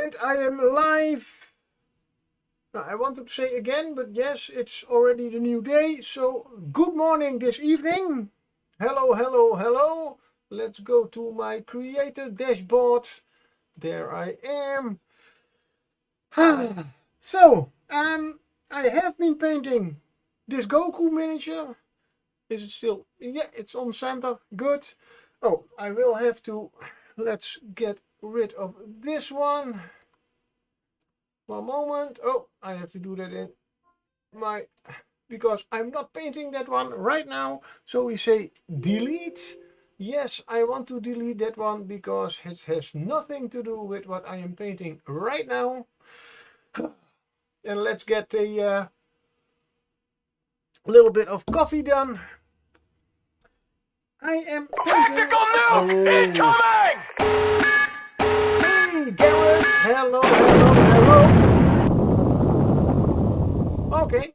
And I am live. Now, I want to say again, but yes, it's already the new day. So good morning this evening. Hello, hello, hello. Let's go to my creator dashboard. There I am. So, I have been painting this Goku miniature. Is it still? Yeah, it's on center. Good. Oh, I will have to. Let's get rid of this one. One moment. Oh, I have to do that in my, because I'm not painting that one right now. So we say delete. Yes, I want to delete that one because it has nothing to do with what I am painting right now. And let's get a little bit of coffee done. I am painting. Tactical nuke incoming! Hey, Garrett. Hello, hello, hello. Okay.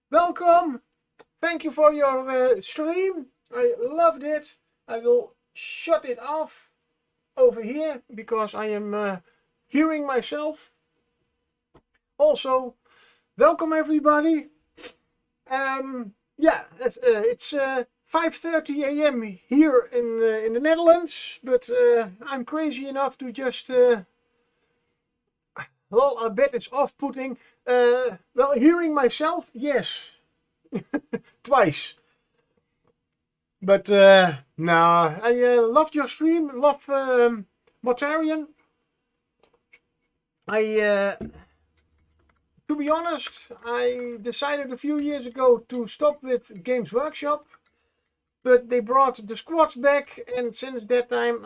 Welcome. Thank you for your stream. I loved it. I will shut it off over here because I am hearing myself. Also, welcome everybody. Yeah, it's 5:30 a.m. here in the Netherlands, but I'm crazy enough to just well, I bet it's off-putting. Well, hearing myself, yes, twice. But no, I loved your stream. Love Mortarian. To be honest, I decided a few years ago to stop with Games Workshop, but they brought the squads back, and since that time,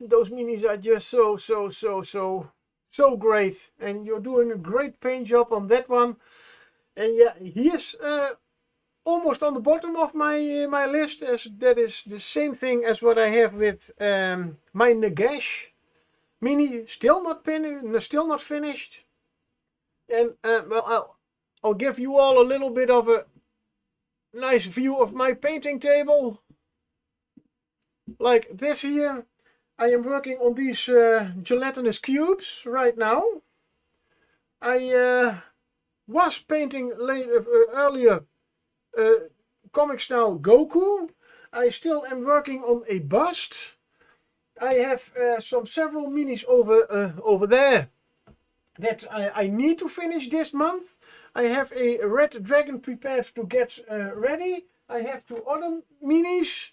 those minis are just so great, and you're doing a great paint job on that one. And yeah, he is almost on the bottom of my list, as that is the same thing as what I have with my Nagash mini, still not finished. And well, I'll give you all a little bit of a nice view of my painting table, like this here. I am working on these gelatinous cubes right now. I was painting earlier comic style Goku. I still am working on a bust. I have several minis over there that I need to finish this month. I have a red dragon prepared to get ready. I have two other minis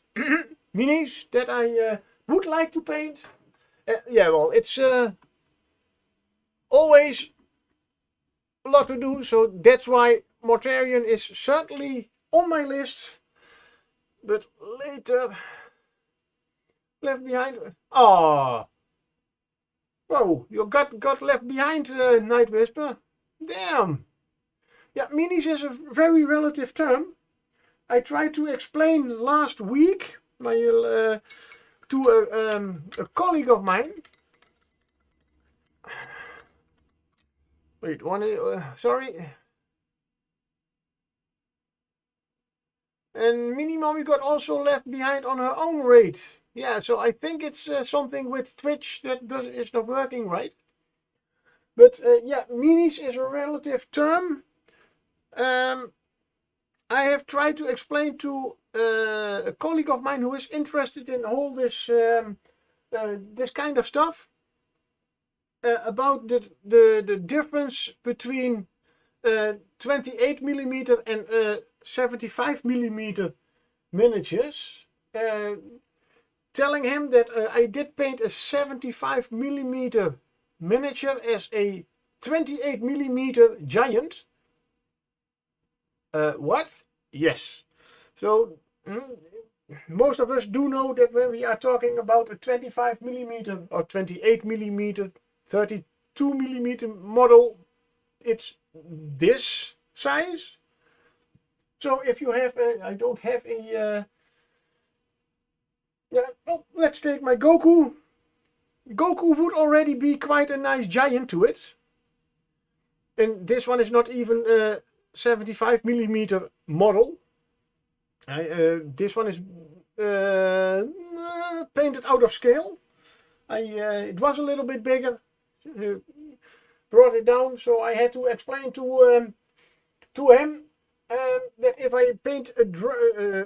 minis that I would like to paint. Yeah, well, it's always a lot to do, so that's why Mortarian is certainly on my list. But later, left behind. Oh, whoa! You got left behind, Night Whisper. Damn. Yeah, minis is a very relative term. I tried to explain last week to a colleague of mine. Wait, sorry. And Mini Mommy got also left behind on her own raid. Yeah, so I think it's something with Twitch that is not working right. But yeah, minis is a relative term. I have tried to explain to a colleague of mine who is interested in all this this kind of stuff about the difference between 28mm and 75mm miniatures. Telling him that I did paint a 75mm miniature as a 28mm giant. What? Yes. So most of us do know that when we are talking about a 25mm or 28mm, 32mm model, it's this size. So if you have I don't have a yeah, well, let's take my Goku. Goku would already be quite a nice giant to it. And this one is not even a 75mm model. This one is painted out of scale. It was a little bit bigger. Brought it down, so I had to explain to him that if I paint a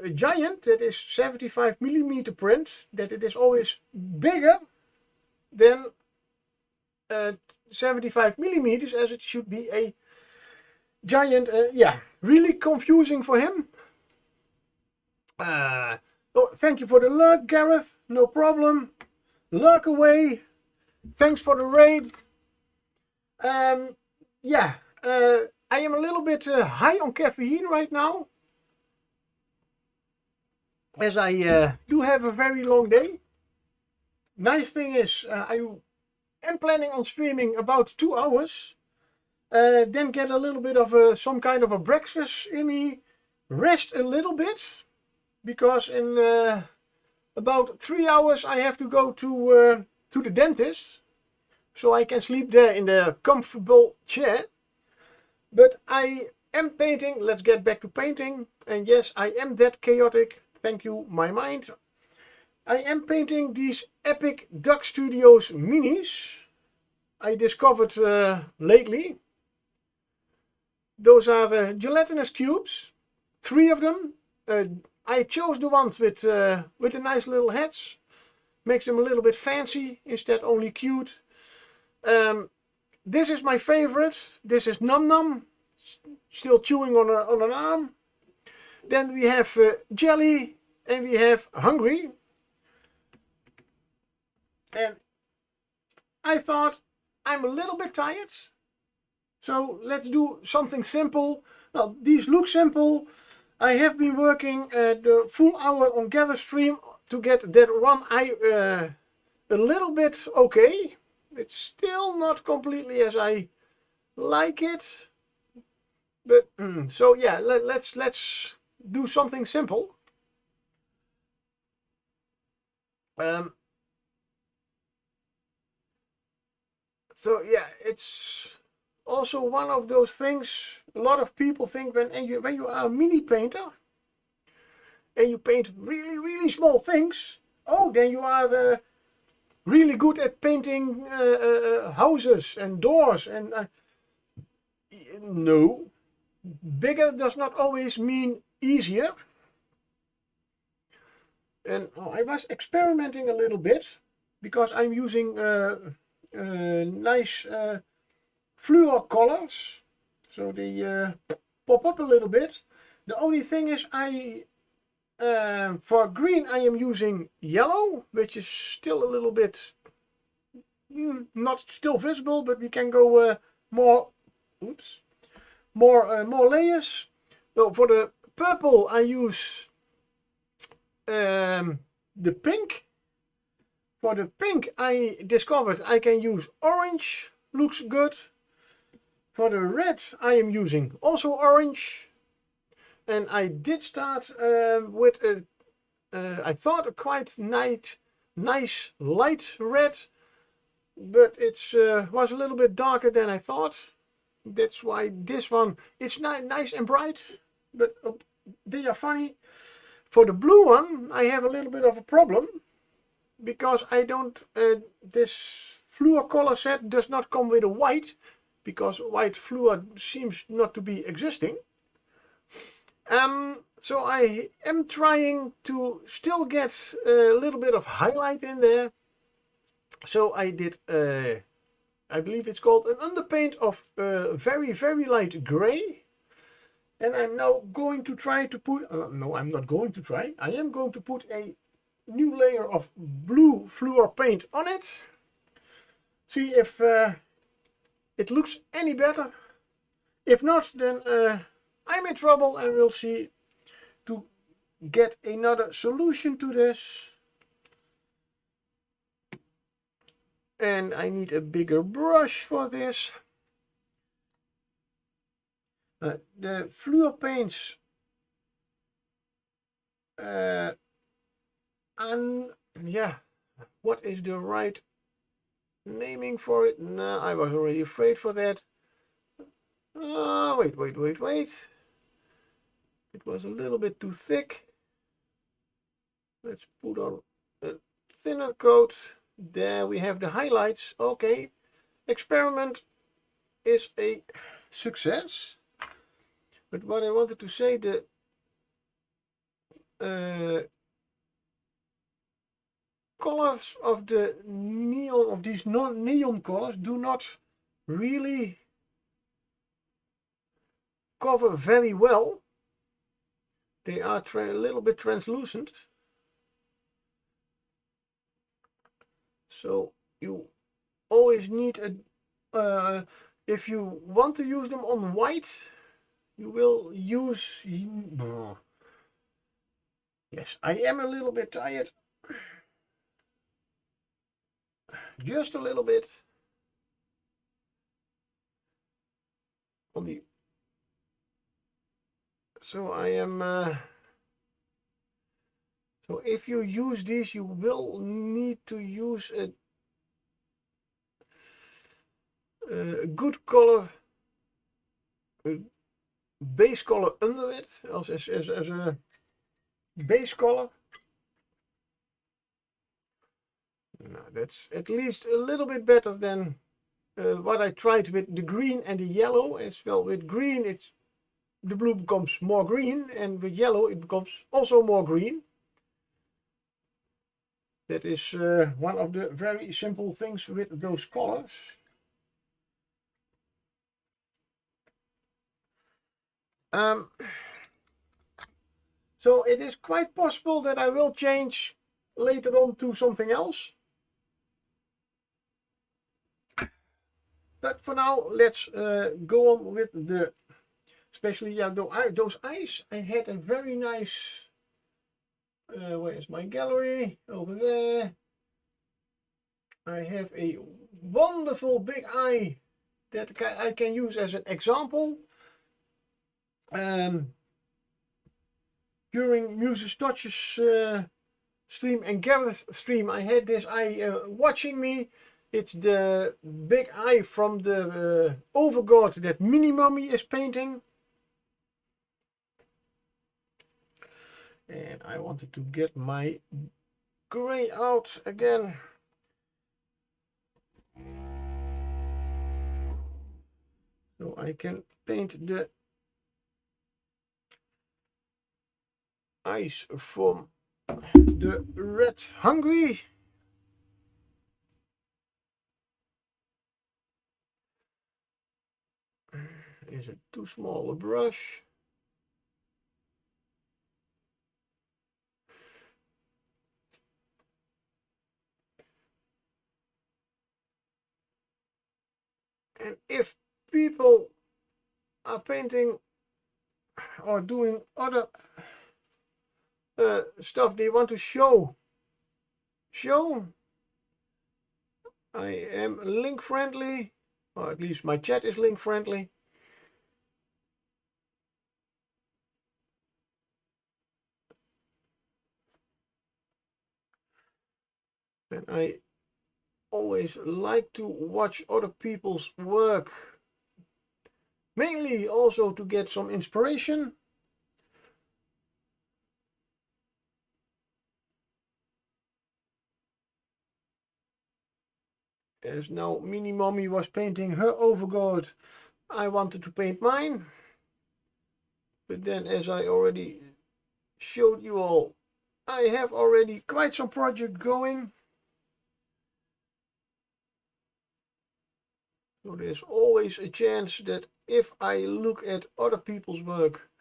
giant that is 75mm print, that it is always bigger than 75mm, as it should be a giant. Yeah, really confusing for him. Oh, thank you for the lurk, Gareth. No problem. Lurk away. Thanks for the raid. Yeah, I am a little bit high on caffeine right now, as I do have a very long day. Nice thing is, I am planning on streaming about 2 hours, then get a little bit of some kind of a breakfast in me, rest a little bit, because in about 3 hours I have to go to the dentist, so I can sleep there in the comfortable chair. But I am painting. Let's get back to painting. And yes, I am that chaotic. Thank you, my mind. I am painting these EpicDuckStudios minis I discovered lately. Those are the gelatinous cubes. 3 of them. I chose the ones with the nice little heads. Makes them a little bit fancy instead only cute. This is my favorite. This is Num Num, still chewing on an arm. Then we have Jelly, and we have Hungry. And I thought, I'm a little bit tired, so let's do something simple. Well, these look simple. I have been working the full hour on Gather Stream to get that one eye a little bit okay. It's still not completely as I like it, but so yeah, let's do something simple. So yeah, it's also one of those things. A lot of people think when you are a mini painter and you paint really small things, oh, then you are really good at painting houses and doors, and no, bigger does not always mean easier. And I was experimenting a little bit because I'm using nice fluor colors, so they pop up a little bit. The only thing is for green I am using yellow, which is still a little bit not still visible, but we can go more layers. Well, for the purple I use the pink. For the pink I discovered I can use orange, looks good. For the red I am using also orange. And I did start with I thought a quite nice light red, but it was a little bit darker than I thought. That's why this one, it's nice and bright, but they are funny. For the blue one I have a little bit of a problem, because I don't, this fluor color set does not come with a white, because white fluor seems not to be existing. So I am trying to still get a little bit of highlight in there. So I did, I believe it's called an underpaint of very light gray. And I'm now going to try to put, no, I'm not going to try. I am going to put a new layer of blue fluor paint on it. See if it looks any better. If not, then I'm in trouble, and we'll see to get another solution to this. And I need a bigger brush for this. The fluor paints and yeah, what is the right naming for it? No, I was already afraid for that. Wait. It was a little bit too thick. Let's put on a thinner coat. there we have the highlights. Okay, experiment is a success. But what I wanted to say, the colors of the neon, of these non-neon colors, do not really cover very well. They are a little bit translucent. So you always need a, if you want to use them on white, you will use, yes, I am a little bit tired. Just a little bit. On the, so I am, so if you use these, you will need to use a good color, base color under it, as a base color. Now that's at least a little bit better than what I tried with the green and the yellow. As well, with green, the blue becomes more green, and with yellow it becomes also more green. That is one of the very simple things with those colors. So it is quite possible that I will change later on to something else. But for now, let's go on with the, especially those eyes. I had a very nice, where is my gallery? Over there. I have a wonderful big eye that I can use as an example. During Muse's Touches stream and Gareth's stream, I had this eye watching me. It's the big eye from the overgod that Mini Mummy is painting. And I wanted to get my gray out again. So I can paint the eyes from the Red Hungry. Is it too small a brush? And if people are painting or doing other stuff they want to show, I am link friendly, or at least my chat is link friendly. And I always like to watch other people's work, mainly also to get some inspiration. As now Mini Mommy was painting her overgod, I wanted to paint mine. But then, as I already showed you all, I have already quite some project going. So there's always a chance that if I look at other people's work,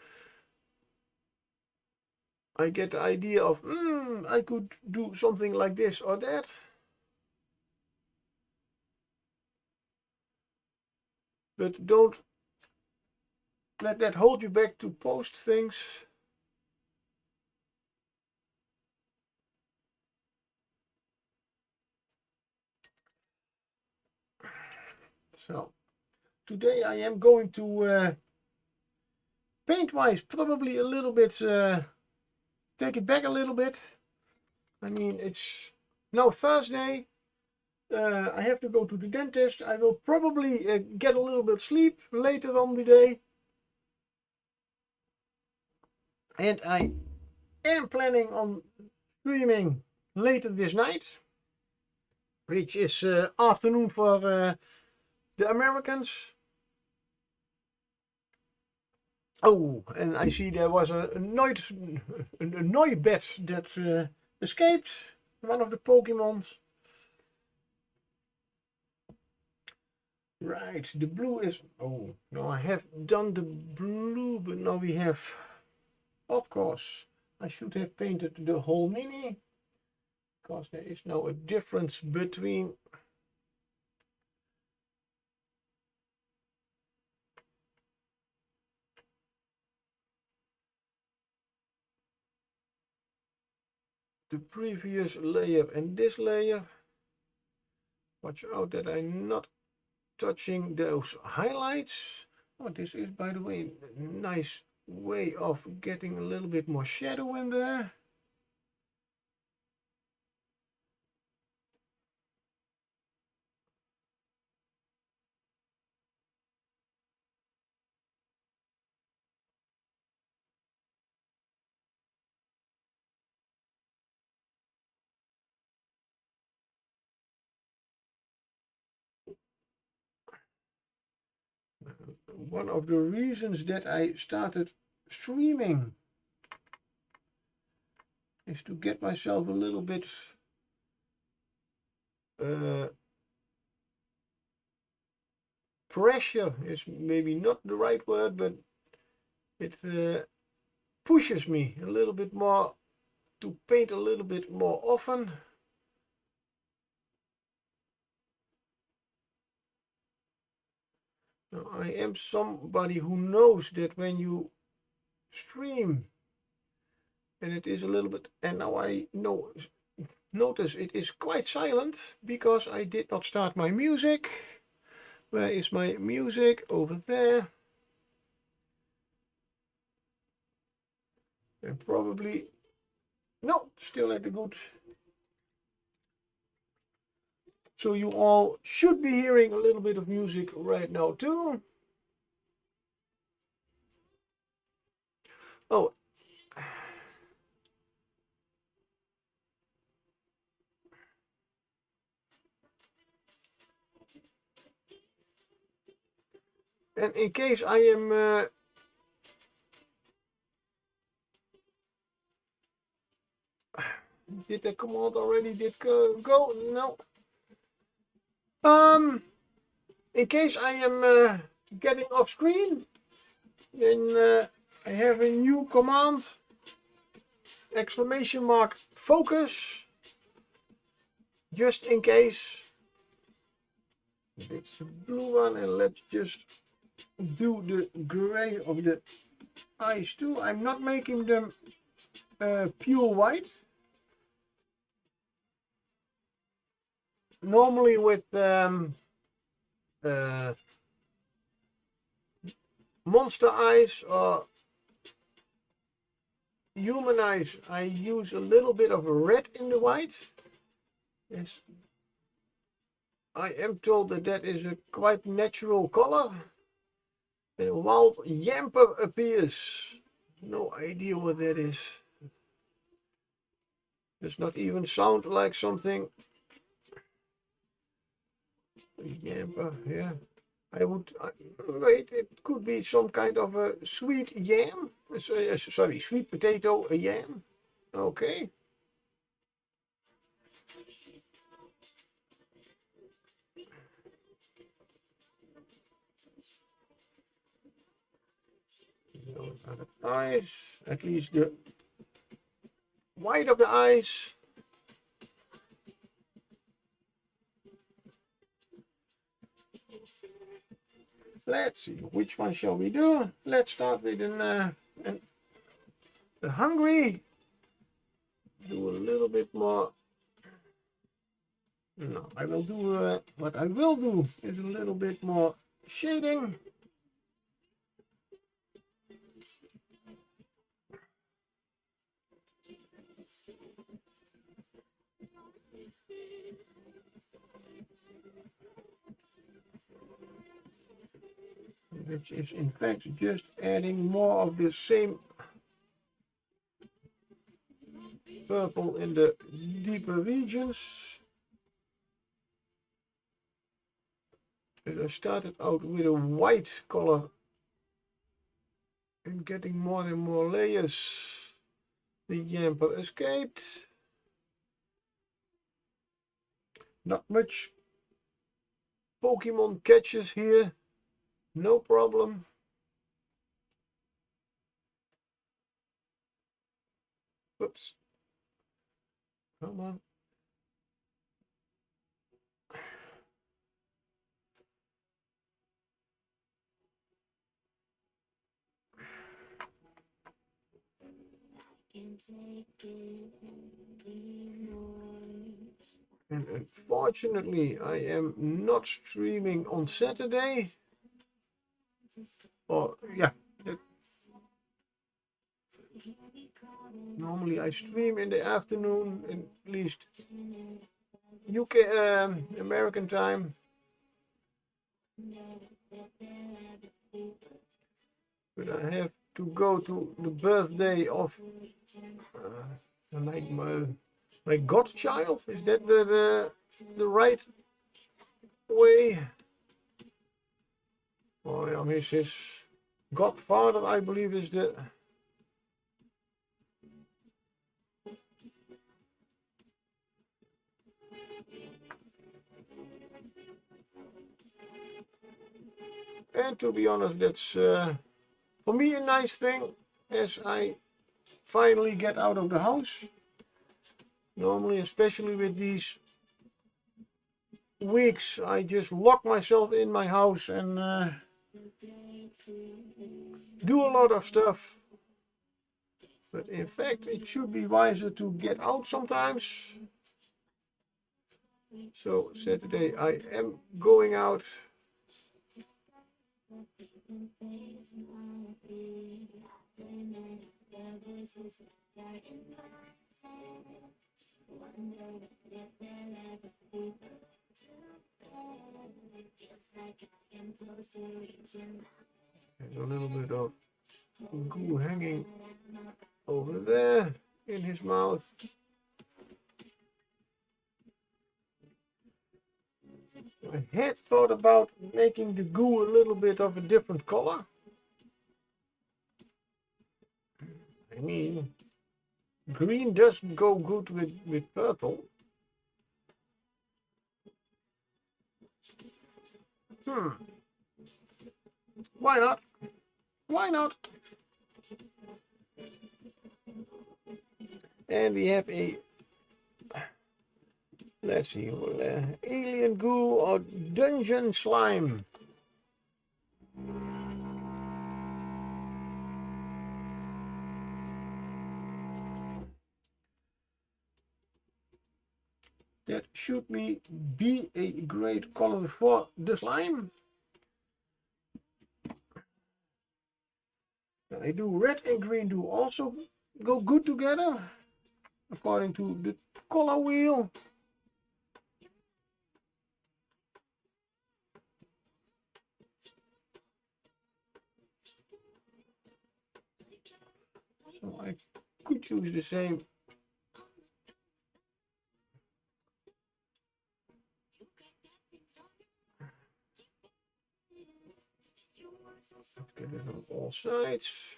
I get the idea of, I could do something like this or that. But don't let that hold you back to post things. So today I am going to paint-wise probably a little bit take it back a little bit. I mean, it's now Thursday. I have to go to the dentist. I will probably get a little bit of sleep later on the day. And I am planning on streaming later this night. which is afternoon for the Americans. Oh, and I see there was a Noibat that escaped, one of the Pokemons. Right, the blue is... Oh, no, I have done the blue, but now we have... Of course, I should have painted the whole mini, because there is now a difference between... the previous layer and this layer. Watch out that I'm not touching those highlights. Oh, this is, by the way, a nice way of getting a little bit more shadow in there. One of the reasons that I started streaming is to get myself a little bit pressure is maybe not the right word, but it pushes me a little bit more to paint a little bit more often. Now, I am somebody who knows that when you stream and it is a little bit, and now I notice it is quite silent because I did not start my music. Where is my music? Over there. And probably, no, still at the good. So you all should be hearing a little bit of music right now too. Oh. And in case I am did the command already did go? No. In case I am getting off screen, then I have a new command. Exclamation mark focus. Just in case. It's the blue one, and let's just do the gray of the eyes too. I'm not making them pure white. Normally with monster eyes or human eyes, I use a little bit of red in the white. Yes, I am told that that is a quite natural color. And a wild yamper appears. No idea what that is. Does not even sound like something. Yamper, yeah. Wait, it could be some kind of a sweet yam. Sorry, sweet potato, a yam. Okay. Those are the eyes, at least the white of the eyes. Let's see, which one shall we do? Let's start with a hungry. Do a little bit more. No, I will do what I will do is a little bit more shading. Which is in fact just adding more of the same purple in the deeper regions. And I started out with a white color and getting more and more layers. The Yamper escaped. Not much Pokemon catches here. No problem. Whoops. Come on. And unfortunately, I am not streaming on Saturday. Or, yeah. Normally I stream in the afternoon, at least UK, American time. But I have to go to the birthday of my godchild. Is that the right way? Oh yeah, his godfather, I believe, is the. And to be honest, that's for me a nice thing, as I finally get out of the house. Normally, especially with these weeks, I just lock myself in my house and do a lot of stuff. But in fact, it should be wiser to get out sometimes. So Saturday I am going out. There's a little bit of goo hanging over there in his mouth. I had thought about making the goo a little bit of a different color. I mean, green does go good with purple. Why not? Why not? And we have a, let's see, alien goo or dungeon slime. That should be a great color for the slime. I do red and green do also go good together, according to the color wheel. So I could choose the same. Let's get it on all sides.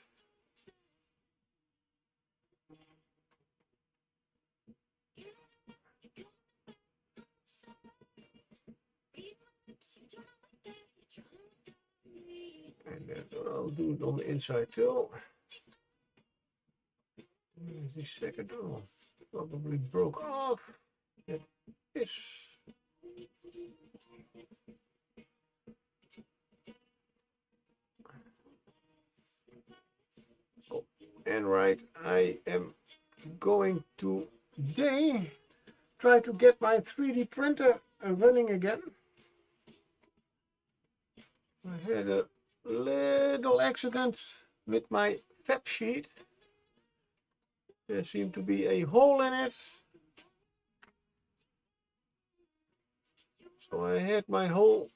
And then I'll do it on the inside too. The second one probably broke off. It is. Oh, and right, I am going to today try to get my 3D printer running again. I had a little accident with my fab sheet. There seemed to be a hole in it. So I had my whole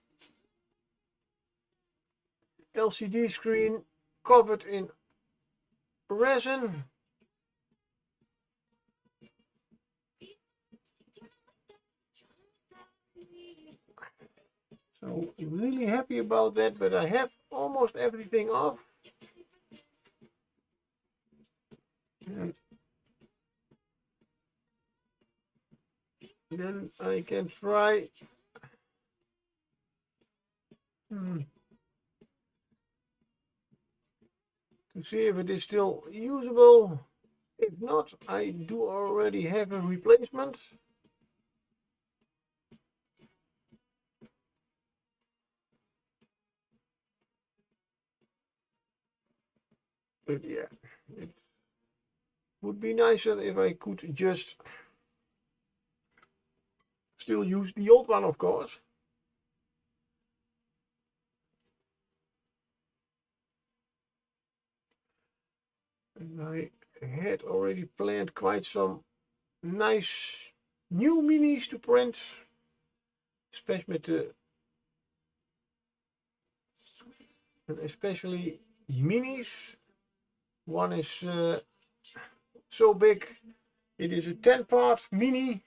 LCD screen covered in resin. So I'm really happy about that, but I have almost everything off. And then I can try to see if it is still usable. If not, I do already have a replacement. But yeah, it would be nicer if I could just still use the old one, of course. And I had already planned quite some nice new minis to print, especially especially minis. One is so big, it is a 10-part mini.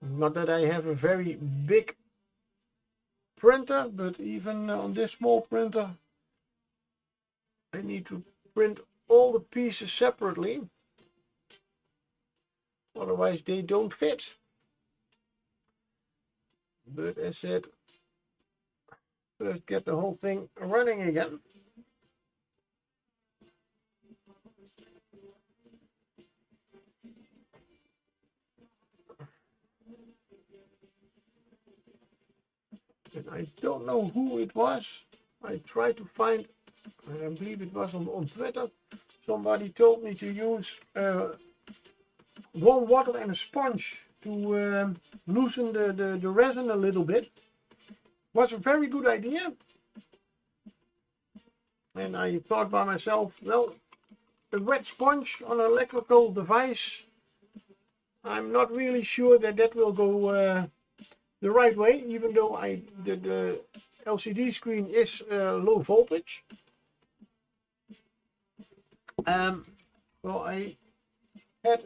Not that I have a very big printer, but even on this small printer, I need to print all the pieces separately. Otherwise they don't fit. But as said, first get the whole thing running again. And I don't know who it was. I tried to find, I believe it was on Twitter. Somebody told me to use warm water and a sponge to loosen the resin a little bit. Was a very good idea. And I thought by myself, well, a wet sponge on an electrical device, I'm not really sure that that will go the right way, even though the LCD screen is low voltage. Well, I had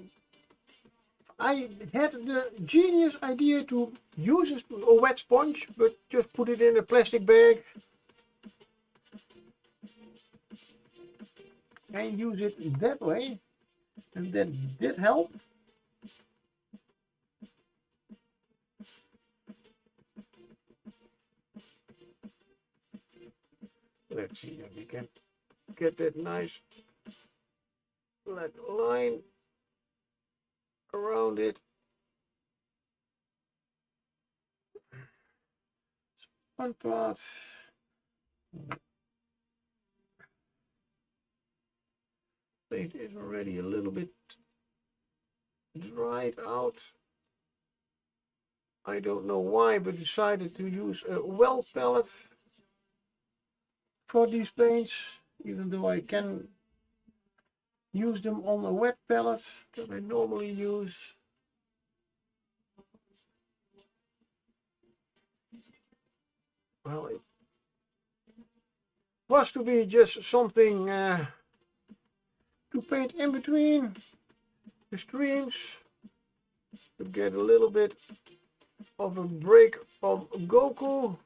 the genius idea to use a wet sponge, but just put it in a plastic bag and use it that way, and that did help. Let's see if we can get that nice black line around it. One part. It is already a little bit dried out. I don't know why, but decided to use a well palette for these paints, even though I can use them on a wet palette that I normally use. Well, it was to be just something to paint in between the streams to get a little bit of a break of Goku.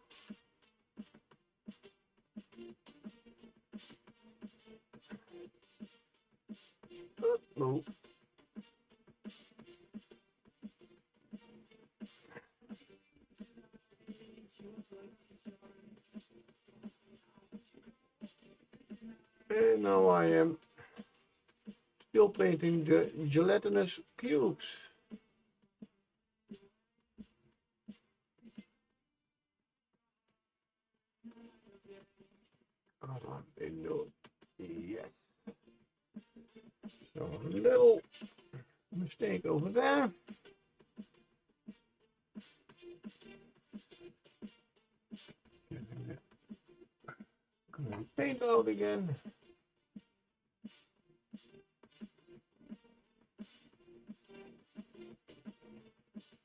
No. And now I am still painting the gelatinous cubes. Yes. So a little mistake over there. Paint out again.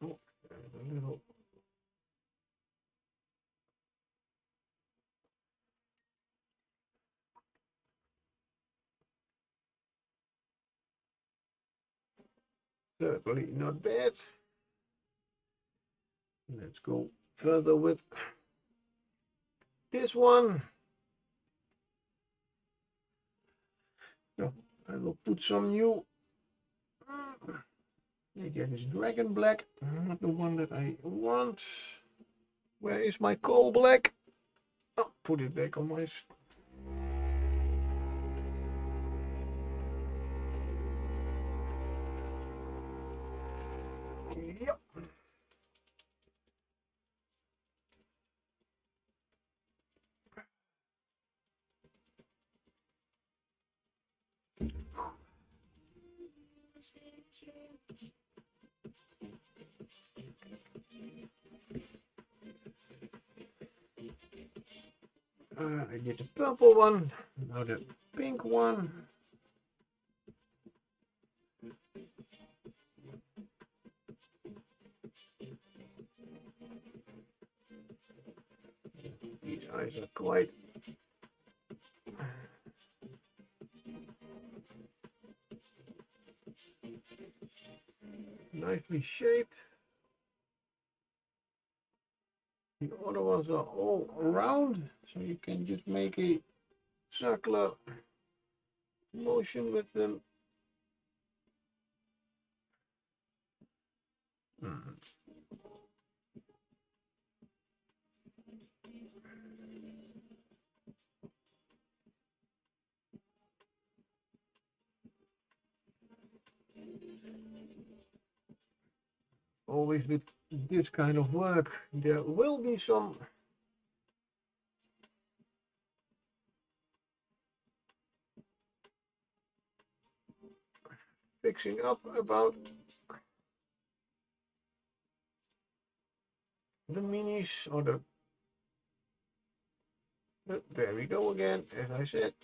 Oh, a little. Certainly not bad. Let's go further with this one. So I will put some new. Again, it's Dragon Black, not the one that I want. Where is my coal black? Oh, put it back on my. Yep. I did the purple one, now the pink one. These eyes are quite nicely shaped. The other ones are all round, so you can just make a circular motion with them. Always with this kind of work, there will be some fixing up about the minis or the. There we go again, as I said.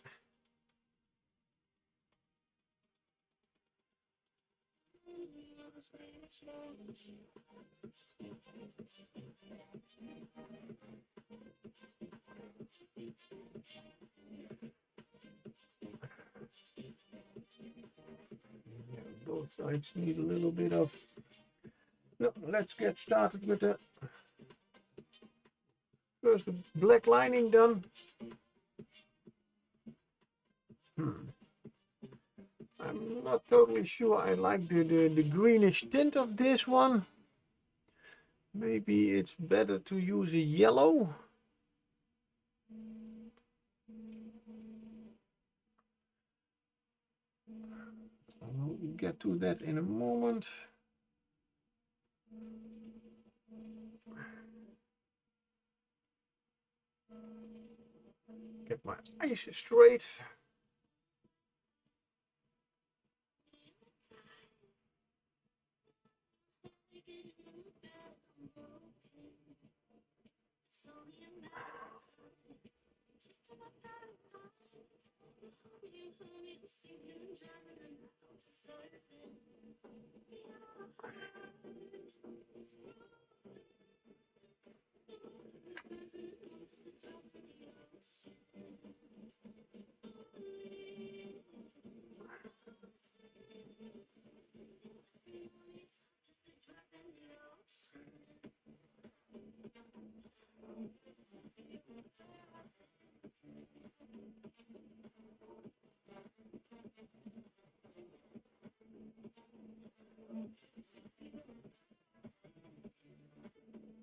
Yeah, both sides need a little bit of. No, let's get started with the first black lining done. I'm not totally sure I like the greenish tint of this one. Maybe it's better to use a yellow. I will get to that in a moment. Get my eyes straight.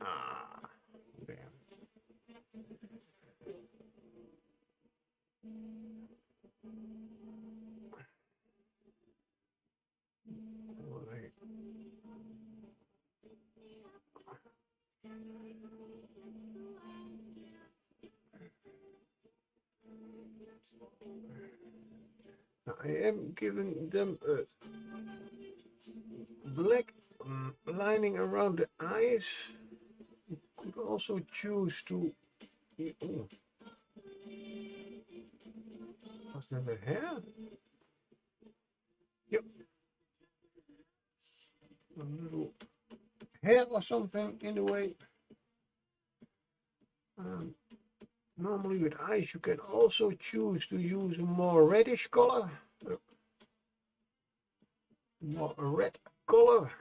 Ah, damn. Right. Now I am giving them a black lining around the eyes. You could also choose to. Oh. Was that a hair? Yep. A little hair or something in the way. Normally with eyes you can also choose to use a more reddish color. More red color.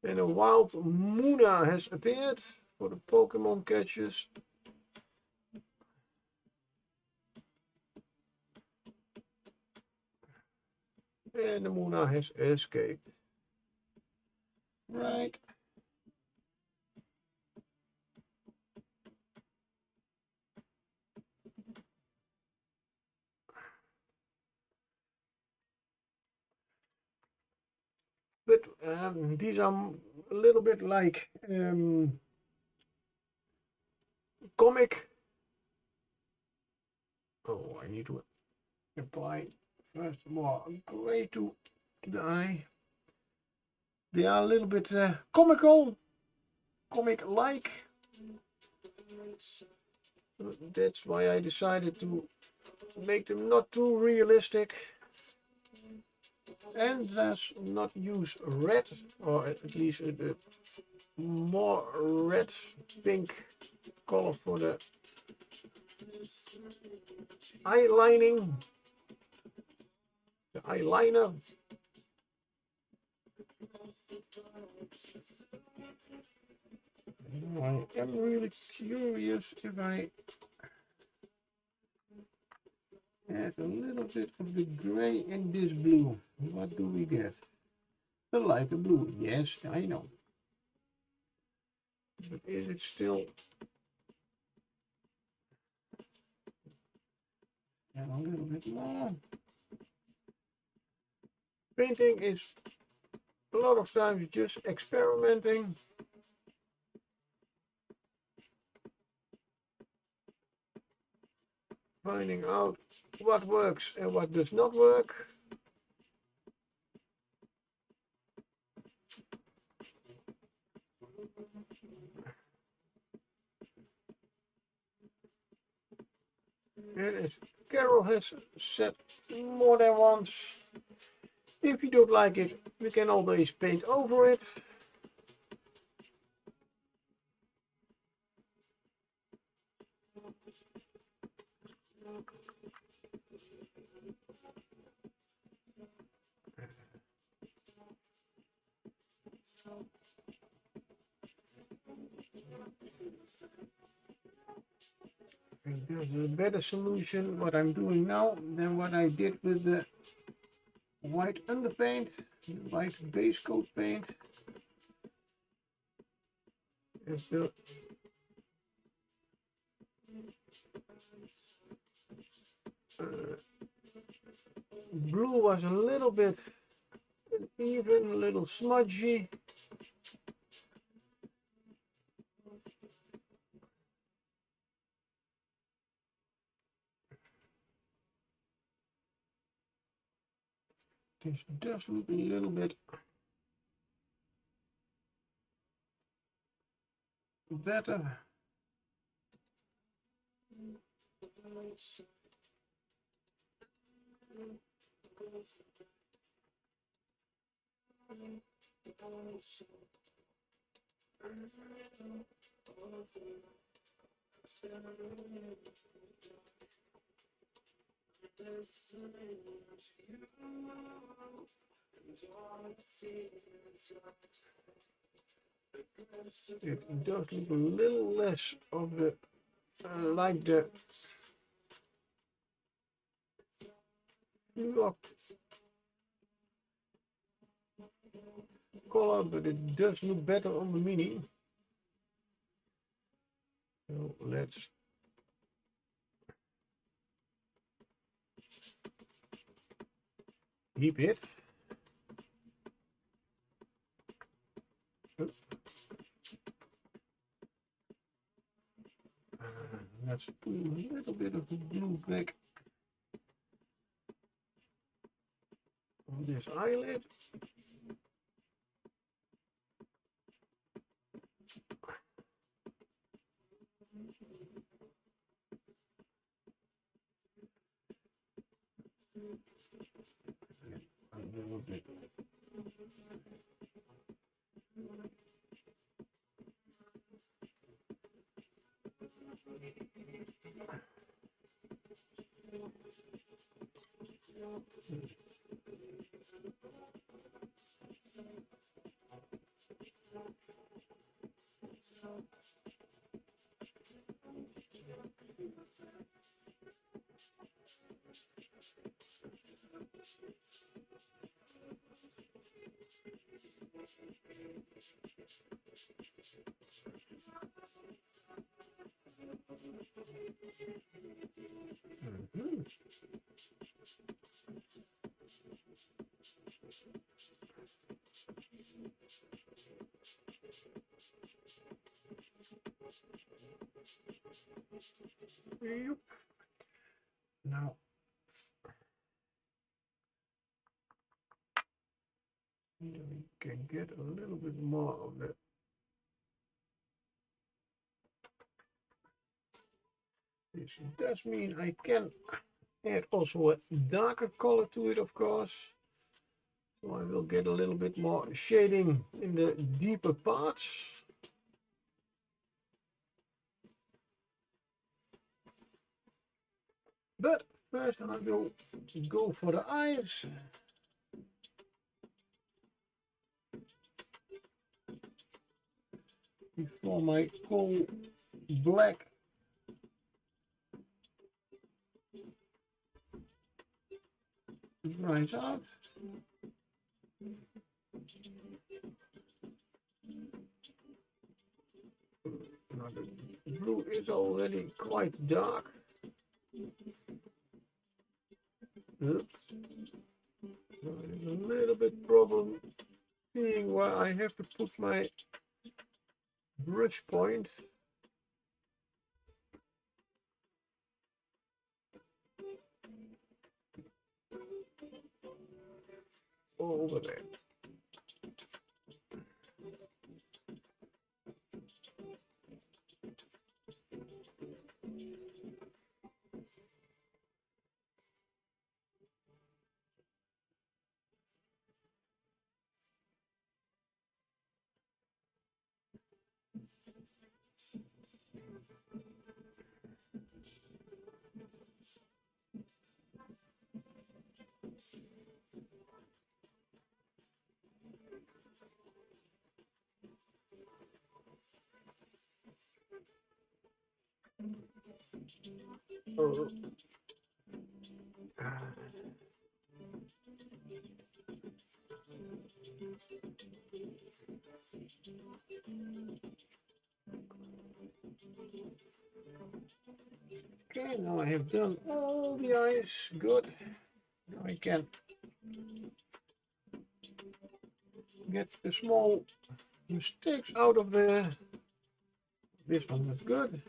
And a wild Muna has appeared for the Pokemon catches. And the Muna has escaped. Right. But these are a little bit like comic. Oh, I need to apply first more gray to the eye. They are a little bit comic-like. That's why I decided to make them not too realistic. And thus not use red, or at least a more red pink color for the eye lining, the eyeliner. I am really curious if I add a little bit of the gray in this blue. What do we get? A lighter blue. Yes, I know. But is it still? And a little bit more. Painting is a lot of times just experimenting. Finding out what works and what does not work. And as Carol has said more than once, if you don't like it, we can always paint over it. I think there's a better solution what I'm doing now than what I did with the white underpaint, the white base coat paint. If the blue was a little bit uneven, a little smudgy. This does look a little bit better. It does look a little less of the like the lock color, but it does look better on the mini. So let's keep it. Let's put a little bit of the blue back on this eyelid. A little bit. Mhm. Yep. Now, we can get a little bit more of that. This does mean I can add also a darker color to it, of course. So I will get a little bit more shading in the deeper parts. But first I will go for the eyes. Before my whole black dries out. Now the blue is already quite dark. Oops. There is a little bit problem seeing where I have to put my brush point. Over there. Oh. Okay, now I have done all the eyes. Good. Now I can get the small mistakes out of there. This one is good.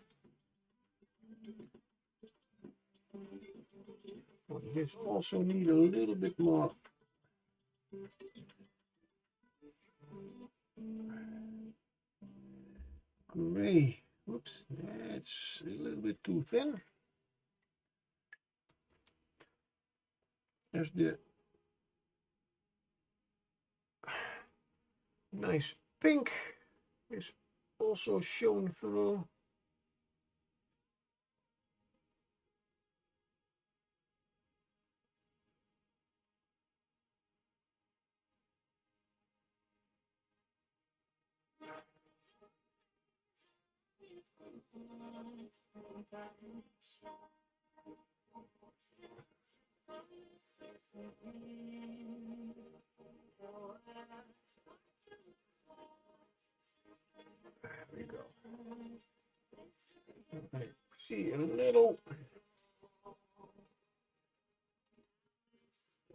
Oh, this also need a little bit more gray. Oops, that's a little bit too thin. There's the nice pink is also shown through. There we go. I see a little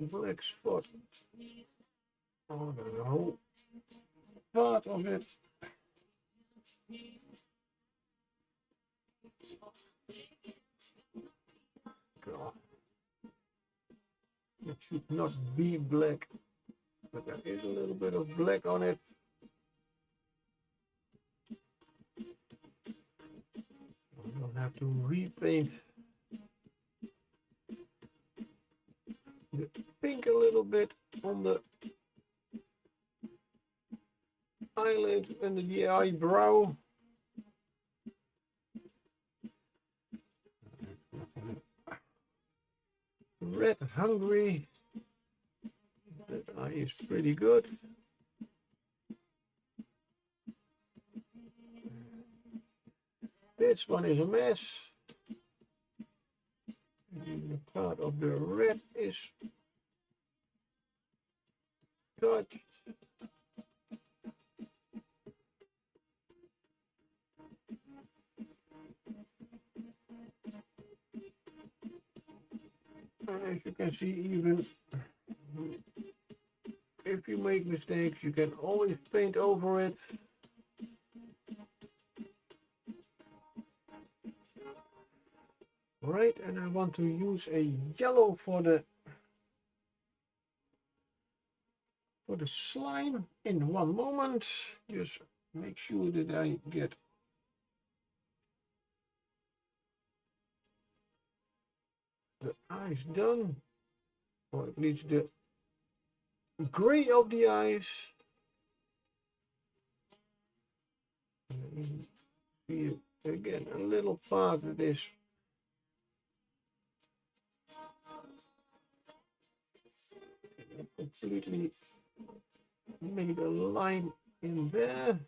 black spot on the whole part of it. God. It should not be black, but there is a little bit of black on it. I will have to repaint the pink a little bit on the eyelid and the eyebrow. Red hungry. That eye is pretty good. This one is a mess. And part of the red is touched. And as you can see, even if you make mistakes, you can always paint over it. Right, and I want to use a yellow for the slime in one moment. Just make sure that I get the eyes done, or at least the gray of the eyes. And see again a little part of this completely made a line in there.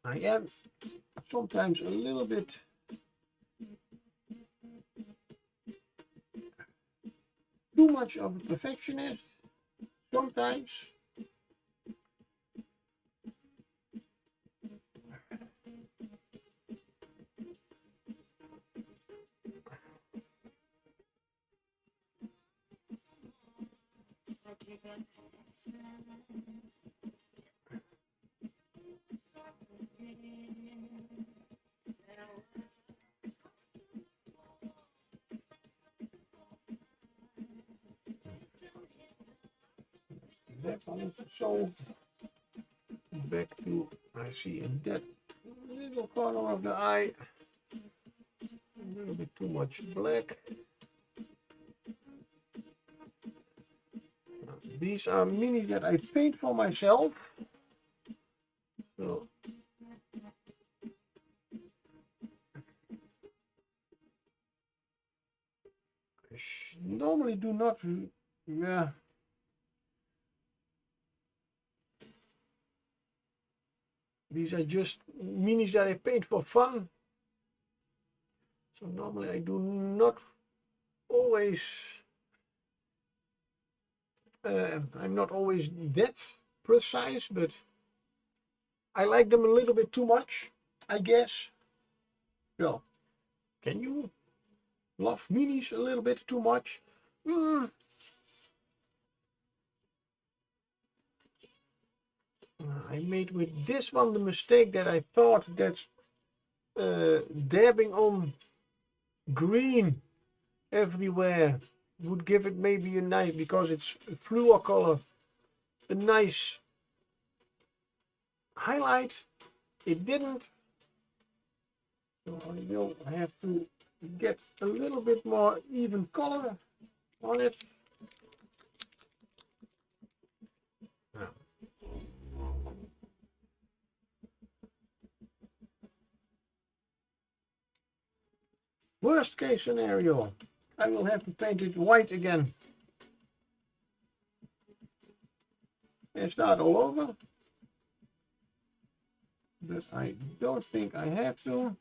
I am sometimes a little bit too much of a perfectionist, sometimes. That one is solved. Back to, I see in that little corner of the eye, a little bit too much black. These are minis that I paint for myself. So I normally do not, yeah. These are just minis that I paint for fun. So normally I do not always, I'm not always that precise, but I like them a little bit too much, I guess. Well, can you love minis a little bit too much? I made with this one the mistake that I thought that dabbing on green everywhere would give it maybe a nice, because it's a fluor color, a nice highlight. It didn't. So I will have to get a little bit more even color on it. Now. Worst case scenario, I will have to paint it white again and start all over. But I don't think I have to.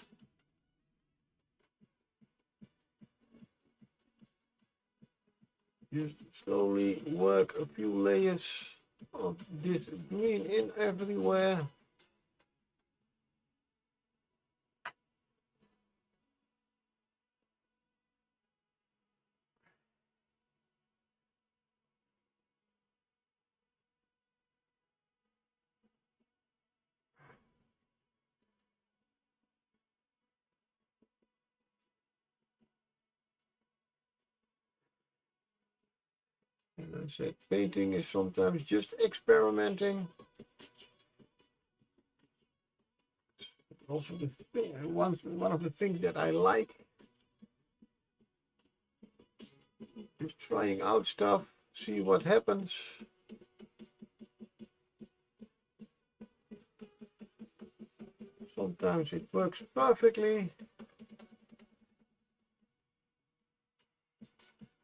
Just slowly work a few layers of this green in everywhere. And I said painting is sometimes just experimenting. Also the thing, one of the things that I like is trying out stuff, see what happens. Sometimes it works perfectly,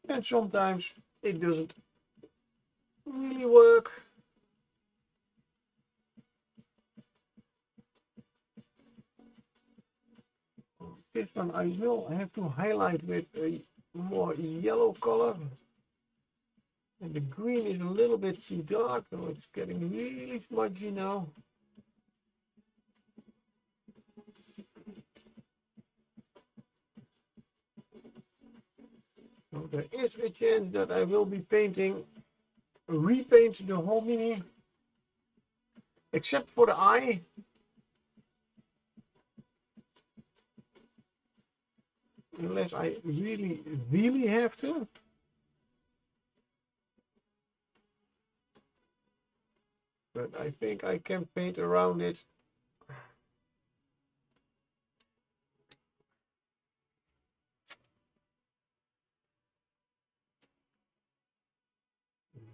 and sometimes it doesn't really work. This one I will have to highlight with a more yellow color. And the green is a little bit too dark, so it's getting really smudgy now. there is a chance that I will be repaint the whole mini, except for the eye. Unless I really have to. But I think I can paint around it.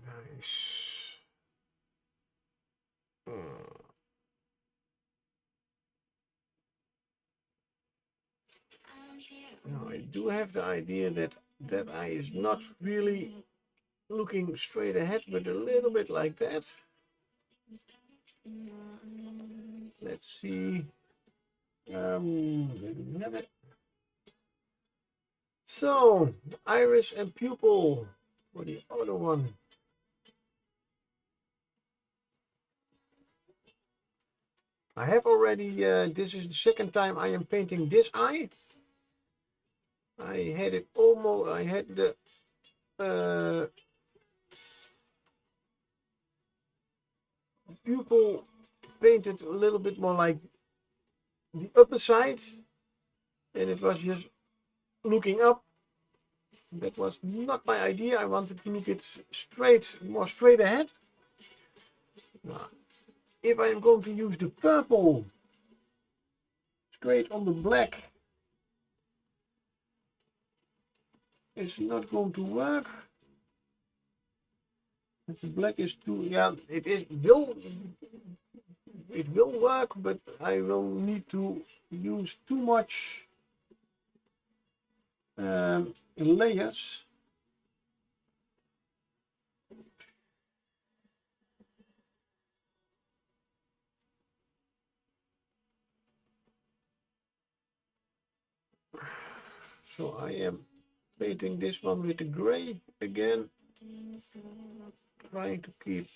Nice. Now I do have the idea that that eye is not really looking straight ahead, but a little bit like that. Let's see. So, iris and pupil for the other one. I have already, this is the second time I am painting this eye. I had it almost, I had the pupil painted a little bit more like the upper side, and it was just looking up. That was not my idea. I wanted to look it more straight ahead. Now, if I am going to use the purple straight on the black, it's not going to work. If the black is too, yeah, it will work, but I will need to use too much layers. So I am painting this one with the gray again, trying to keep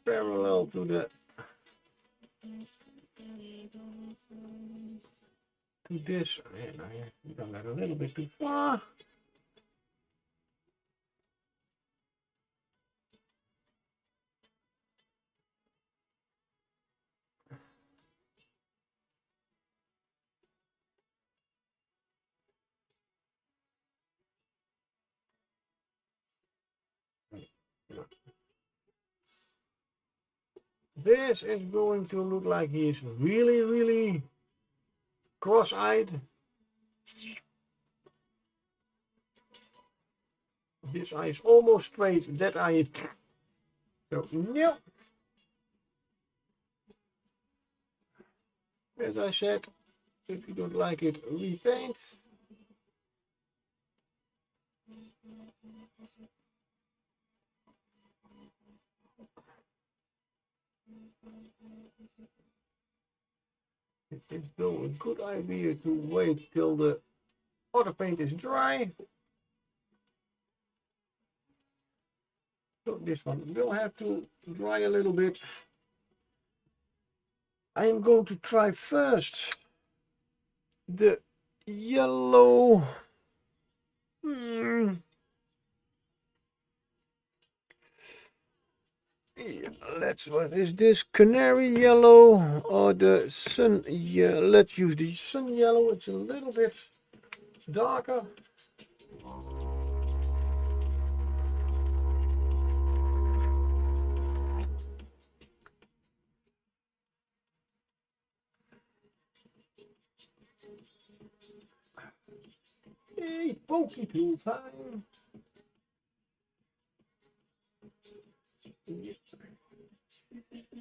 parallel to the this, and I have done that a little bit too far. This is going to look like he is really cross-eyed. This eye is almost straight, that eye is... So, no. As I said, if you don't like it, repaint. It is though a good idea to wait till the other paint is dry. So this one will have to dry a little bit. I am going to try first the yellow. Yeah, what is this? Canary yellow or the sun? Yeah, let's use the sun yellow. It's a little bit darker. Hey, pokey tool time.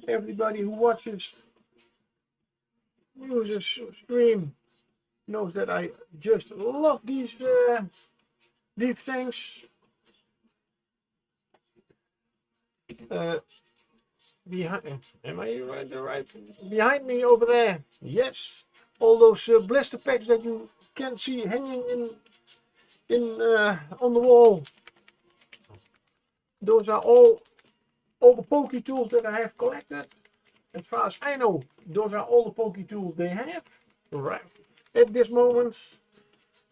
Everybody who watches uses stream knows that I just love these things. Behind, am I right? Behind me over there, yes, all those blister packs that you can see hanging on the wall. Those are all the pokey tools that I have collected. As far as I know, those are all the pokey tools they have right at this moment.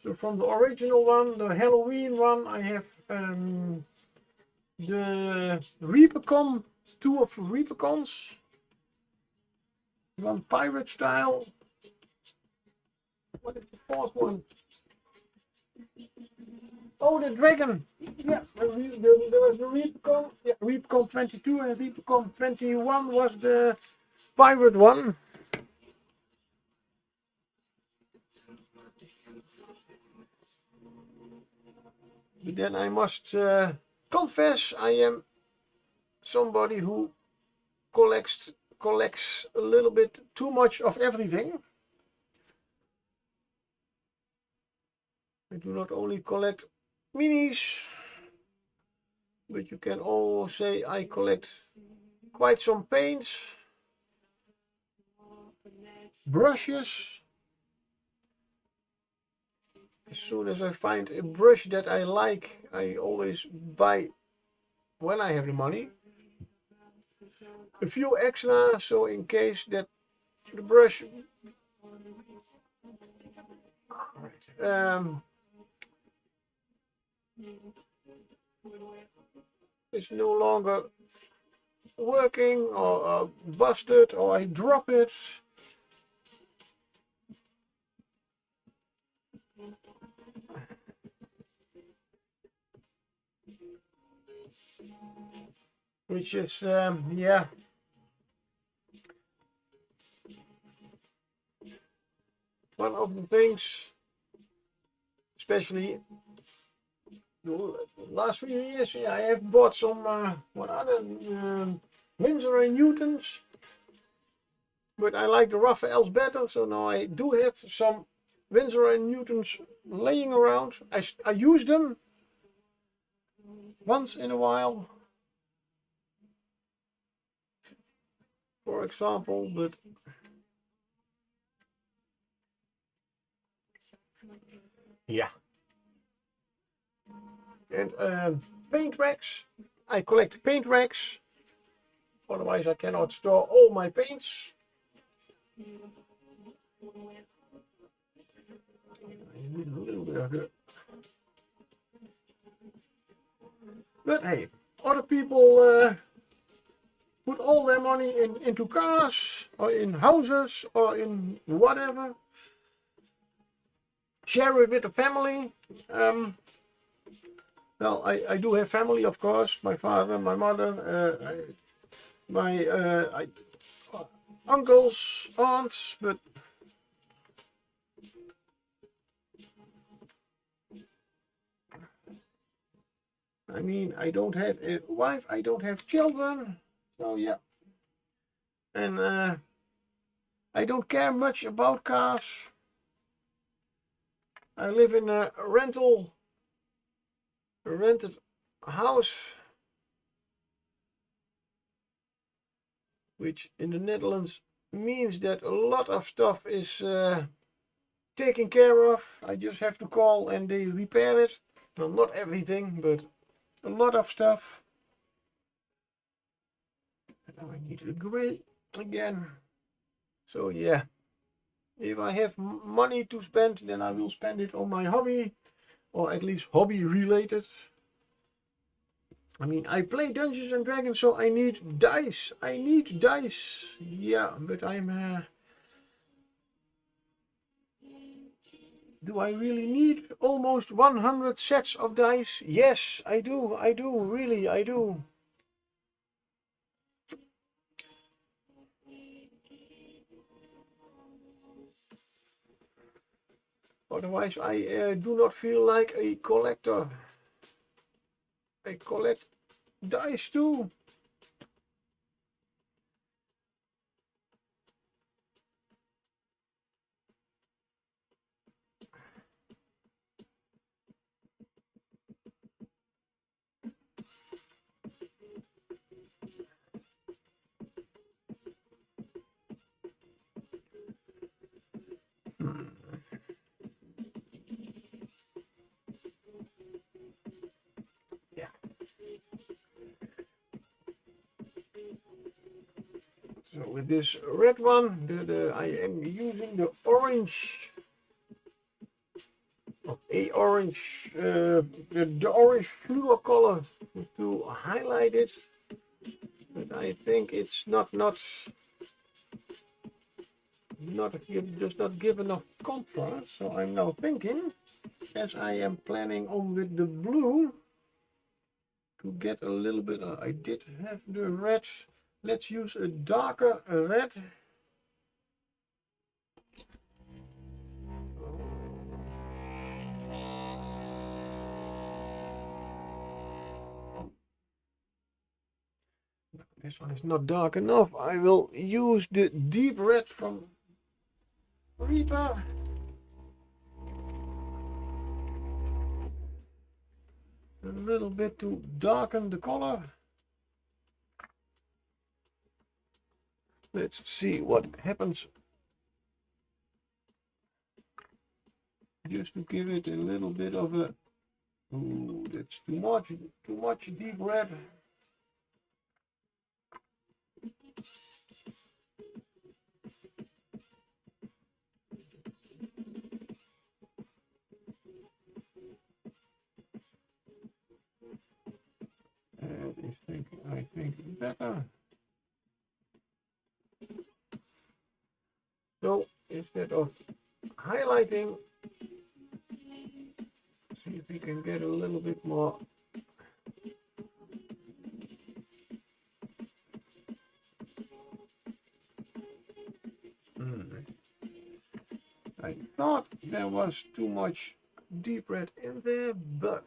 So from the original one, the Halloween one, I have the Reapercon, 2 of Reapercons. One pirate style. What is the 4th one? Oh, the dragon. Yeah, there was the Reapercon. Yeah, Reapercon 22 and Reapercon 21 was the pirate one. But then I must confess, I am somebody who collects a little bit too much of everything. I do not only collect minis, but you can also say I collect quite some paints, brushes. As soon as I find a brush that I like, I always buy when I have the money. A few extra, so in case that the brush is no longer working or busted, or I drop it. Which is, yeah. One of the things, especially the last few years, yeah, I have bought some, what other, Winsor and Newtons. But I like the Raphaels better, so now I do have some Winsor and Newtons laying around. I use them once in a while, for example, but yeah. And paint racks. I collect paint racks, otherwise I cannot store all my paints. A little bit of it. But hey, other people put all their money into cars, or in houses, or in whatever. Share it with the family. Well, I do have family, of course. My father, my mother, my uncles, aunts, but I mean, I don't have a wife, I don't have children, so yeah. And I don't care much about cars. I live in a rented house, which in the Netherlands means that a lot of stuff is taken care of. I just have to call and they repair it. Well, not everything, but a lot of stuff. Now I need a grill again. So yeah, if I have money to spend, then I will spend it on my hobby, or at least hobby related. I mean, I play Dungeons and Dragons, so I need dice. I need dice. Yeah, but I'm... do I really need almost 100 sets of dice? Yes, I do. I do. Really, I do. Otherwise, I do not feel like a collector. I collect dice too. Yeah. So with this red one, I am using the orange. Oh, a orange, the orange fluor color to highlight it, but I think it's not does not give enough contrast. So I'm now thinking, as I am planning on with the blue, to get a little bit. I did have the red. Let's use a darker red. This one is not dark enough. I will use the deep red from Reaper. A little bit to darken the color. Let's see what happens. Just to give it a little bit of a. Ooh, that's too much deep red. I think better. So instead of highlighting, see if we can get a little bit more. I thought there was too much deep red in there, but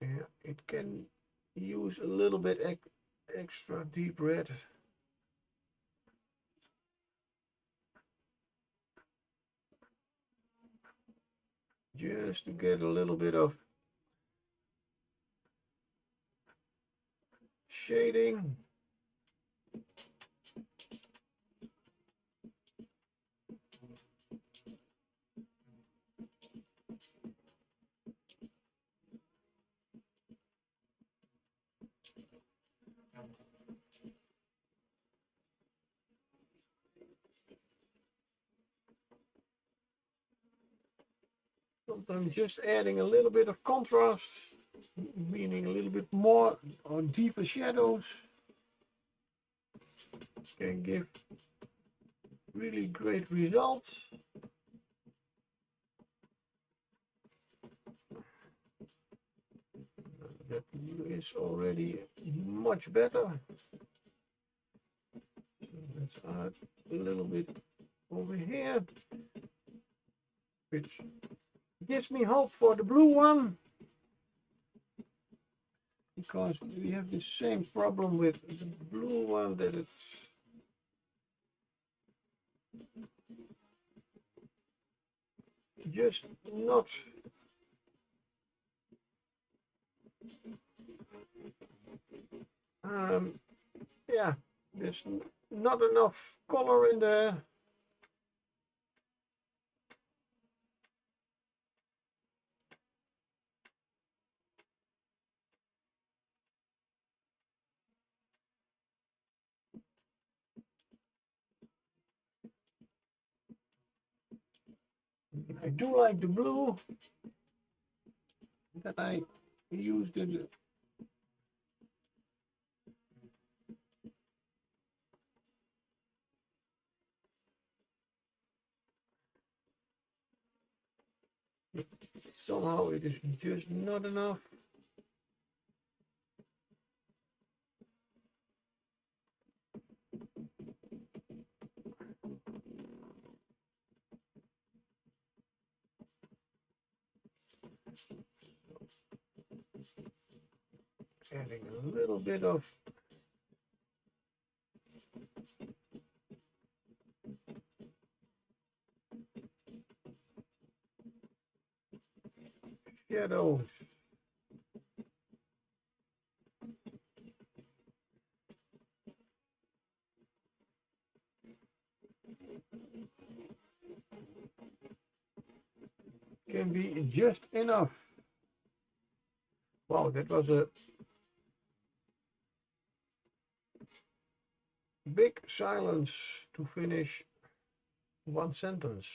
yeah, it can use a little bit extra deep red. Just to get a little bit of shading. Sometimes just adding a little bit of contrast, meaning a little bit more or deeper shadows, can give really great results. That is already much better. Let's add a little bit over here, which gives me hope for the blue one, because we have the same problem with the blue one, that it's just not yeah, there's not enough color in there. I do like the blue that I used in the somehow it is just not enough. Adding a little bit of shadows. Can be just enough. Wow, that was a big silence to finish one sentence.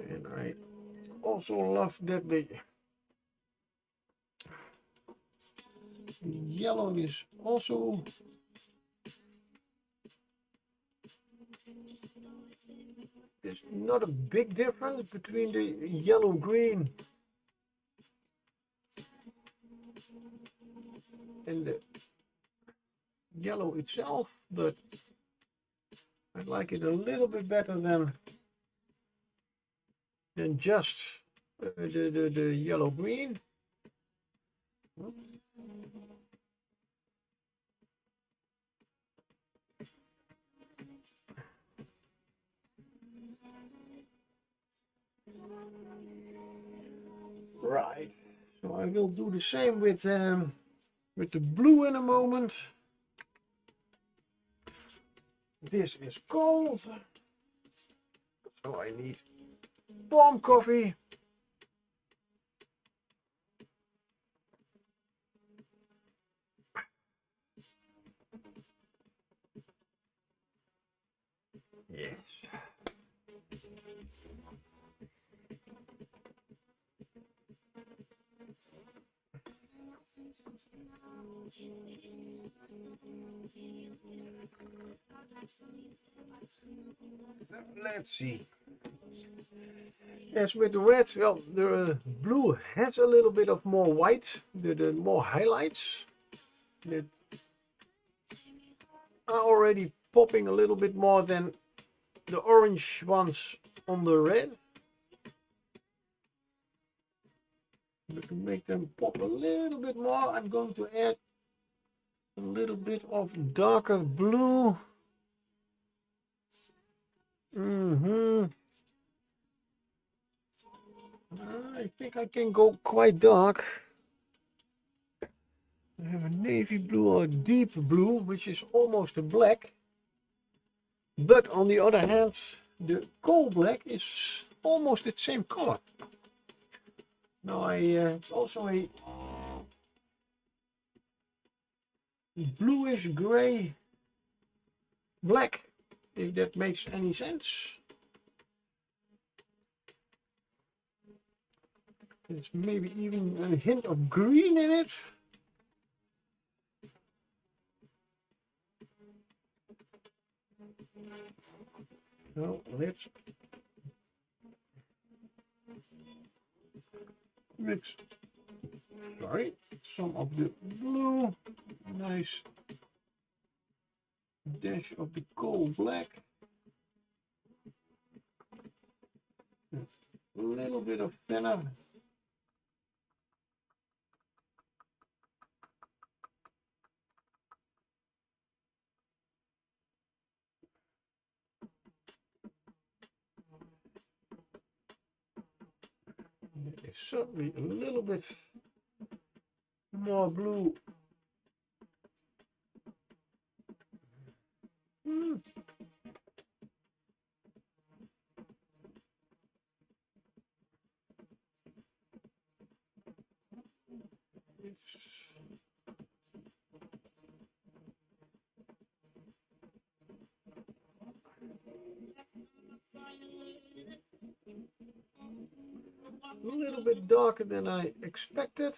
And I also love that the yellow is also there's not a big difference between the yellow green and the yellow itself, but I like it a little bit better than just the yellow green. Right, so I will do the same with the blue in a moment. This is cold, so I need warm coffee. Yes. Let's see. As with the red, well, the blue has a little bit of more white, the more highlights that are already popping a little bit more than the orange ones on the red. But to make them pop a little bit more, I'm going to add a little bit of darker blue. I think I can go quite dark. I have a navy blue or a deep blue, which is almost a black. But on the other hand, the coal black is almost the same color. Now it's also a bluish gray black, if that makes any sense. There's maybe even a hint of green in it. So let's mix, some of the blue, nice dash of the coal black, a little bit of thinner. There is certainly a little bit more blue. A little bit darker than I expected.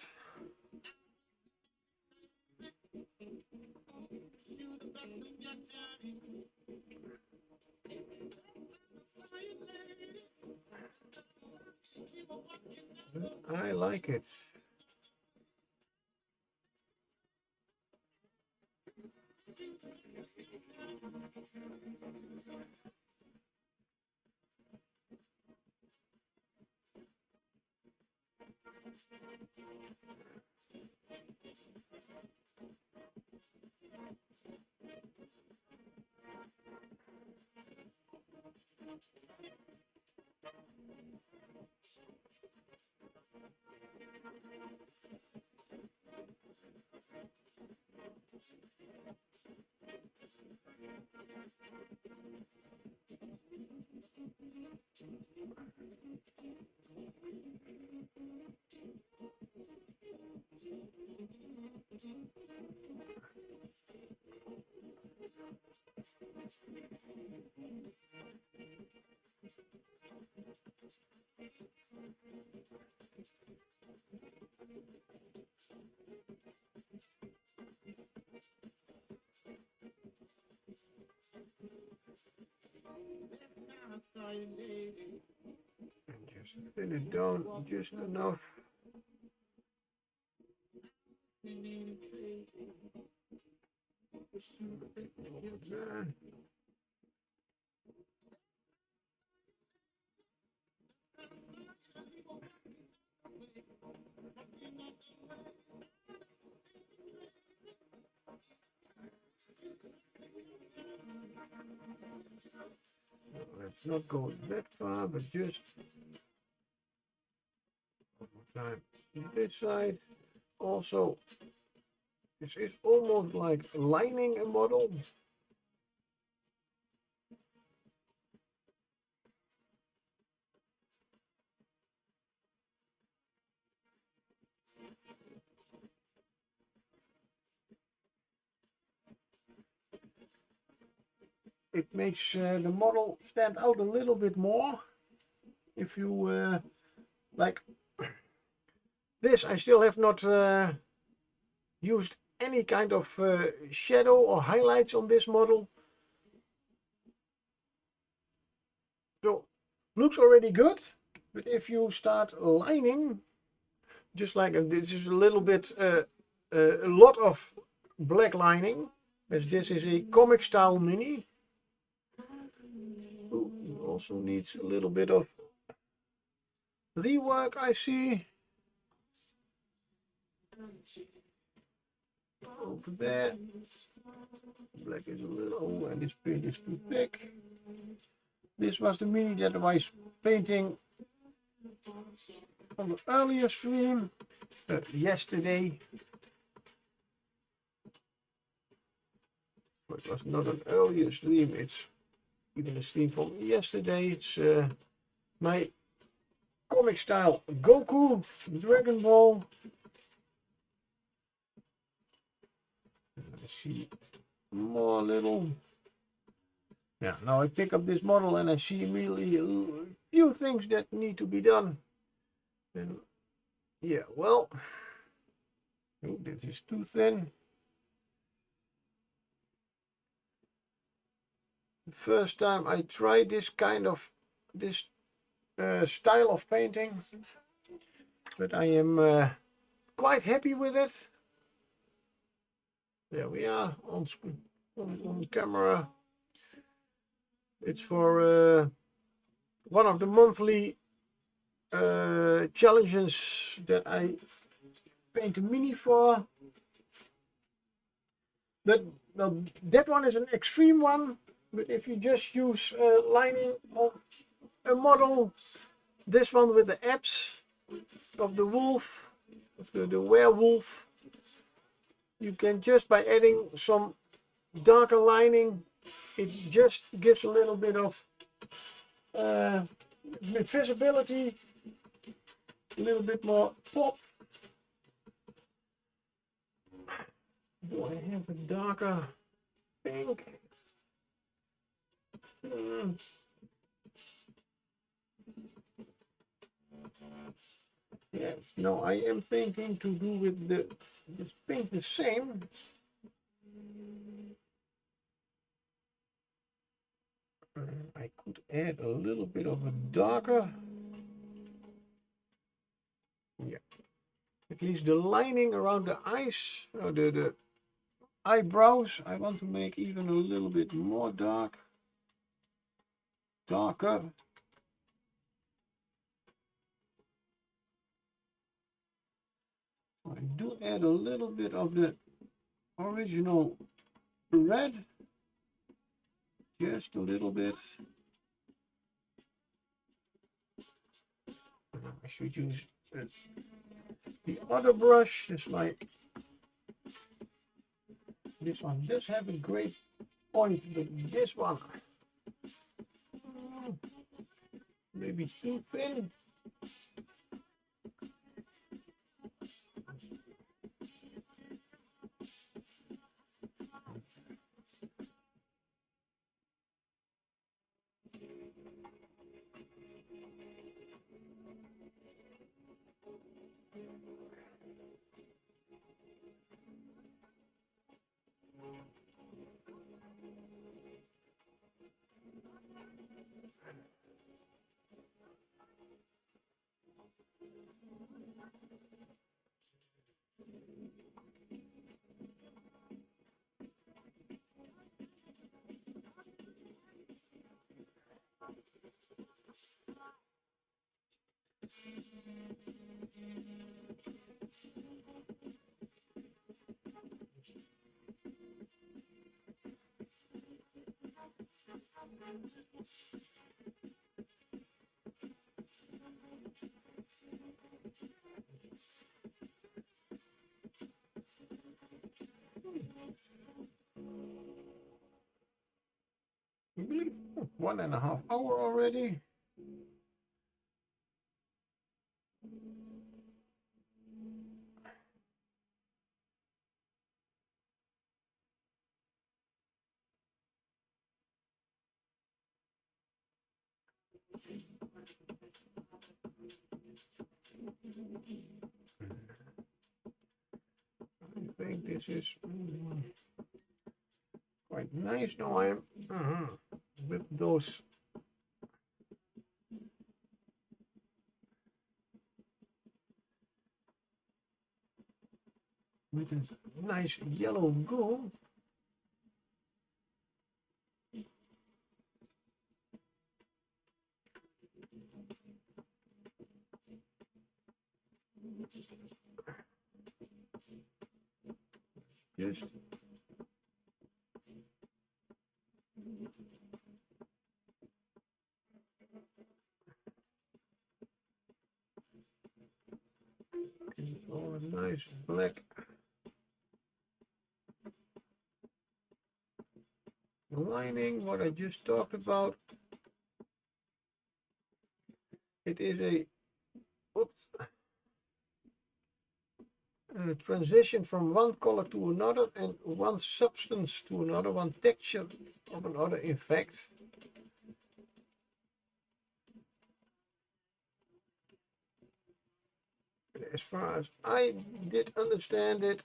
I like it. And just thin it down just enough. There. Let's not go that far, but just one more time this side. Also, this is almost like lining a model. It makes the model stand out a little bit more. If you like this, I still have not used any kind of shadow or highlights on this model. So looks already good, but if you start lining, just like this is a little bit a lot of black lining, as this is a comic style mini. Ooh, also needs a little bit of rework, I see. Over there. Black is a little, and this paint is too thick. This was the mini that I was painting on the earlier stream yesterday. But it was not an earlier stream, it's even a stream from yesterday. It's my comic style Goku, Dragon Ball. I see more little. Yeah, now I pick up this model and I see immediately a few things that need to be done. And yeah, well, oh, this is too thin. The first time I tried this kind of style of painting, but I am quite happy with it. There we are on camera. It's for one of the monthly challenges that I paint a mini for. But well, that one is an extreme one. But if you just use lining on a model, this one with the abs of the wolf, of the werewolf, you can just by adding some darker lining, it just gives a little bit of visibility, a little bit more pop. Do I have a darker pink? Yes, no, I am thinking to do with this pink the same. I could add a little bit of a darker. Yeah, at least the lining around the eyes, the eyebrows, I want to make even a little bit more darker. I do add a little bit of the original red, just a little bit. I should use the other brush. This one does have a great point, but this one maybe too thin. I believe 1.5 hours already. I think this is quite nice. Now I'm with those with a nice yellow goo. Just all a nice black lining, what I just talked about. It is a transition from one color to another and one substance to another, one texture of another, in fact. As far as I did understand it,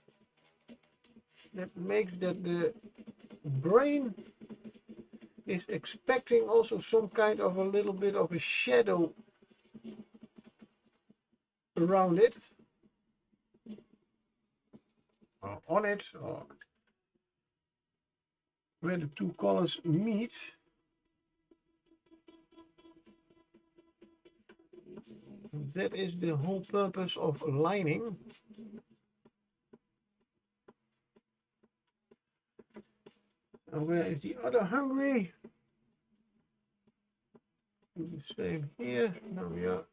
that makes that the brain is expecting also some kind of a little bit of a shadow around it, or on it, or where the two colors meet. That is the whole purpose of lining. And where is the other hungry? Do the same here. Now we are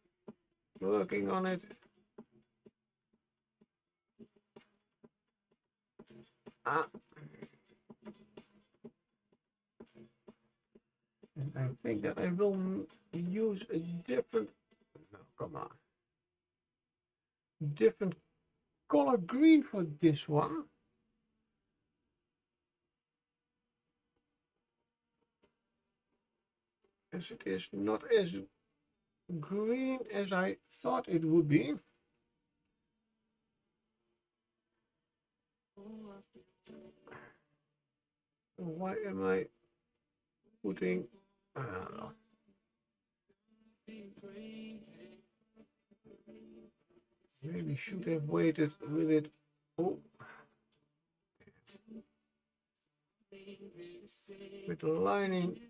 working on it. And I think that I will use a different, no, come on, different color green for this one. As it is not as green as I thought it would be. Why am I putting maybe should have waited with it. Oh, with the lining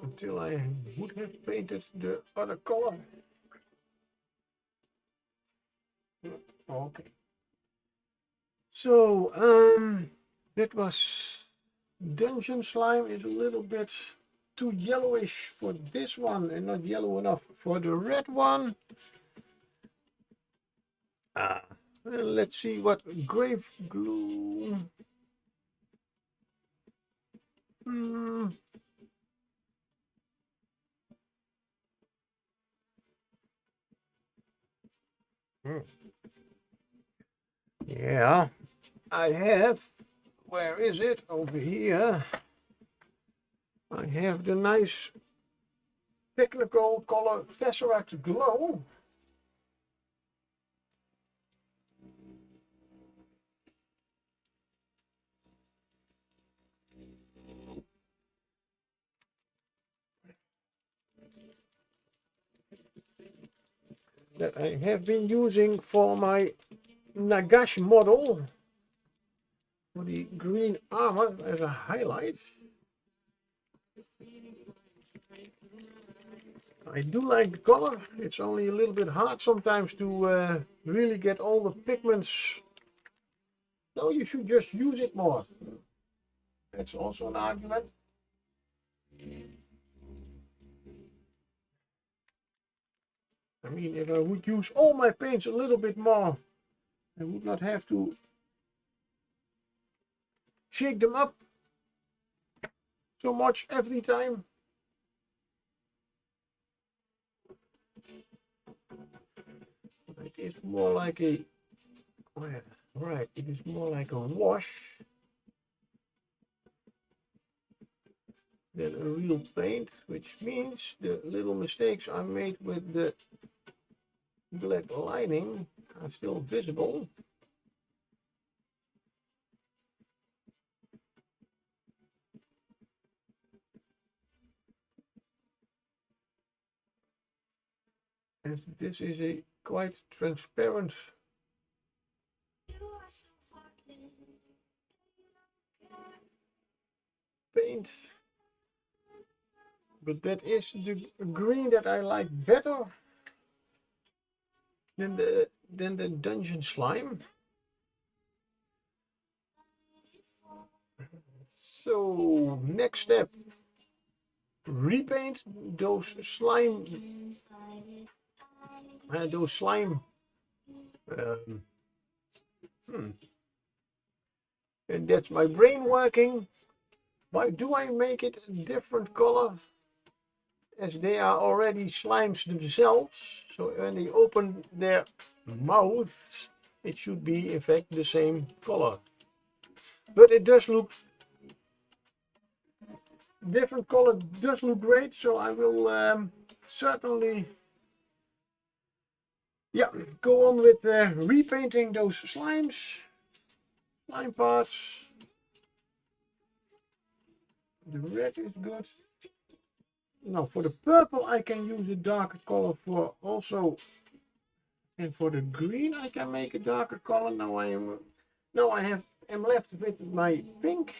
until I would have painted the other color. Okay. So that was Dungeon Slime. Is a little bit too yellowish for this one and not yellow enough for the red one. Let's see what Grave Glue. Yeah, I have. Where is it? Over here. I have the nice technical color Tesseract Glow. That I have been using for my Nagash model. for the green armor as a highlight. I do like the color. It's only a little bit hard sometimes to really get all the pigments. No, you should just use it more. That's also an argument. I mean, if I would use all my paints a little bit more, I would not have to shake them up so much every time. It is more like a, right, it is more like a wash than a real paint, which means the little mistakes I made with the black lining are still visible. And this is a quite transparent paint, but that is the green that I like better than the dungeon slime. So next step, repaint those slime and that's my brain working. Why do I make it a different color? As they are already slimes themselves, so when they open their mouths, it should be in fact the same color. But it does look, different color does look great, so I will certainly go on with repainting those slime parts. The red is good. Now for the purple I can use a darker color for also, and for the green I can make a darker color. Now I am left with my pink.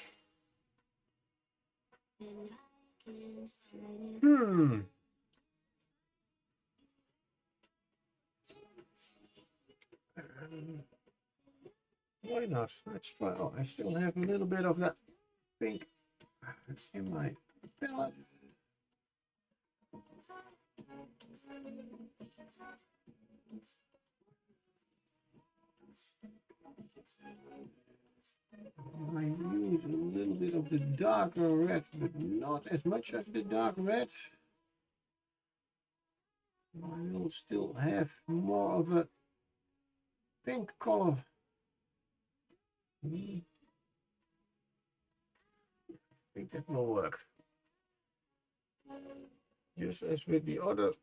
Why not? Let's try. Oh, I still have a little bit of that pink in my palette. I use a little bit of the darker red, but not as much as the dark red. I will still have more of a pink color. I think that will work. Just as with the other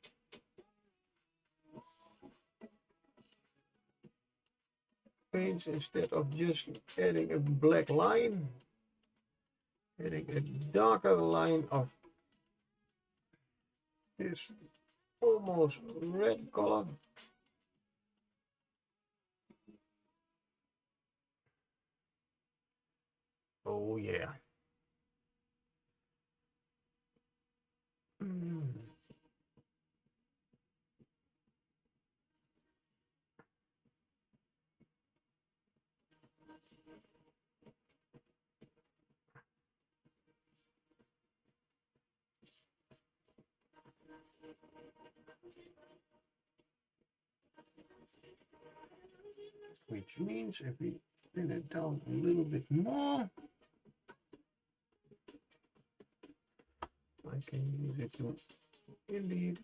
paints, instead of just adding a black line, adding a darker line of this almost red color. Oh yeah. Which means if we spin it down a little bit more, I can use it to indeed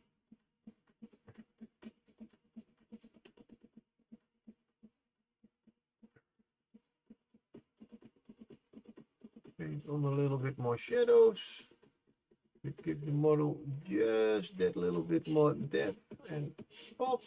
paint on a little bit more shadows. It gives the model just that little bit more depth and pop.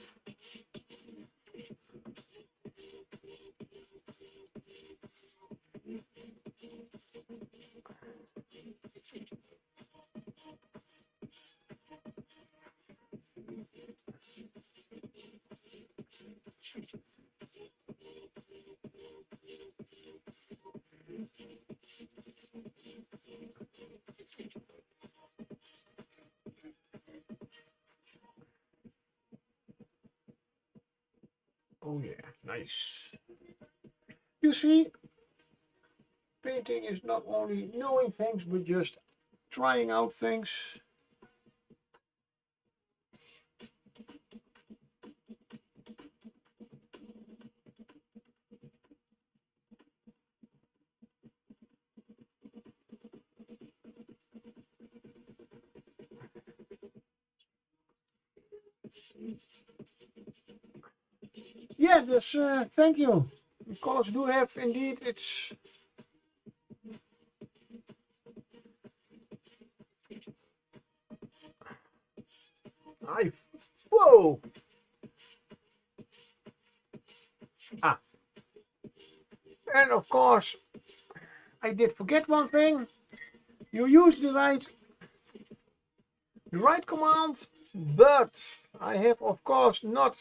Oh yeah, nice. You see, painting is not only knowing things, but just trying out things. Yeah, that's thank you. The colors do have indeed its whoa! Ah, and of course, I did forget one thing. You use the right command, but I have of course not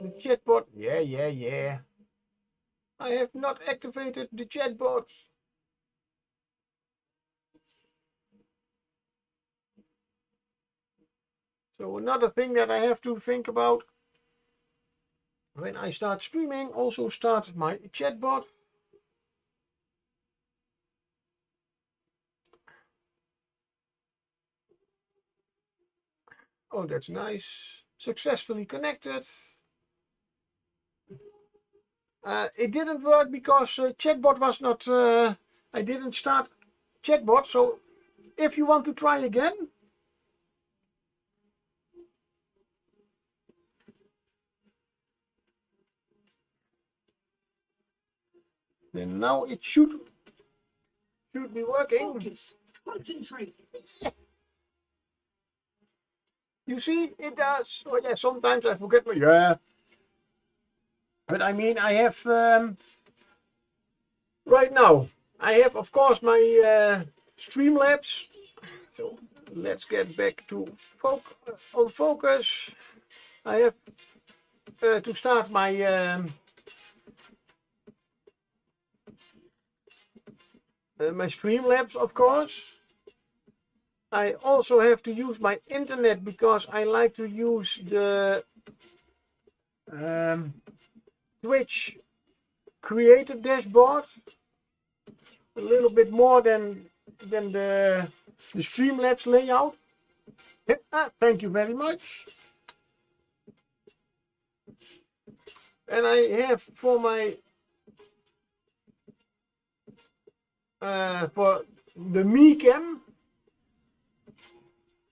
the chatbot. Yeah. I have not activated the chatbot. So another thing that I have to think about when I start streaming, also start my chatbot. Oh, that's nice. Successfully connected. It didn't work because chatbot was not, I didn't start chatbot. So if you want to try again, then now it should be working. Focus. Concentrate. You see, it does. Oh yeah, sometimes I forget my, yeah. But I mean, I have, right now, I have of course my Streamlabs. So let's get back to on focus. I have to start my my Streamlabs, of course. I also have to use my internet because I like to use the Twitch creator dashboard a little bit more than the Streamlabs layout. Thank you very much. And I have for my for the MiCam,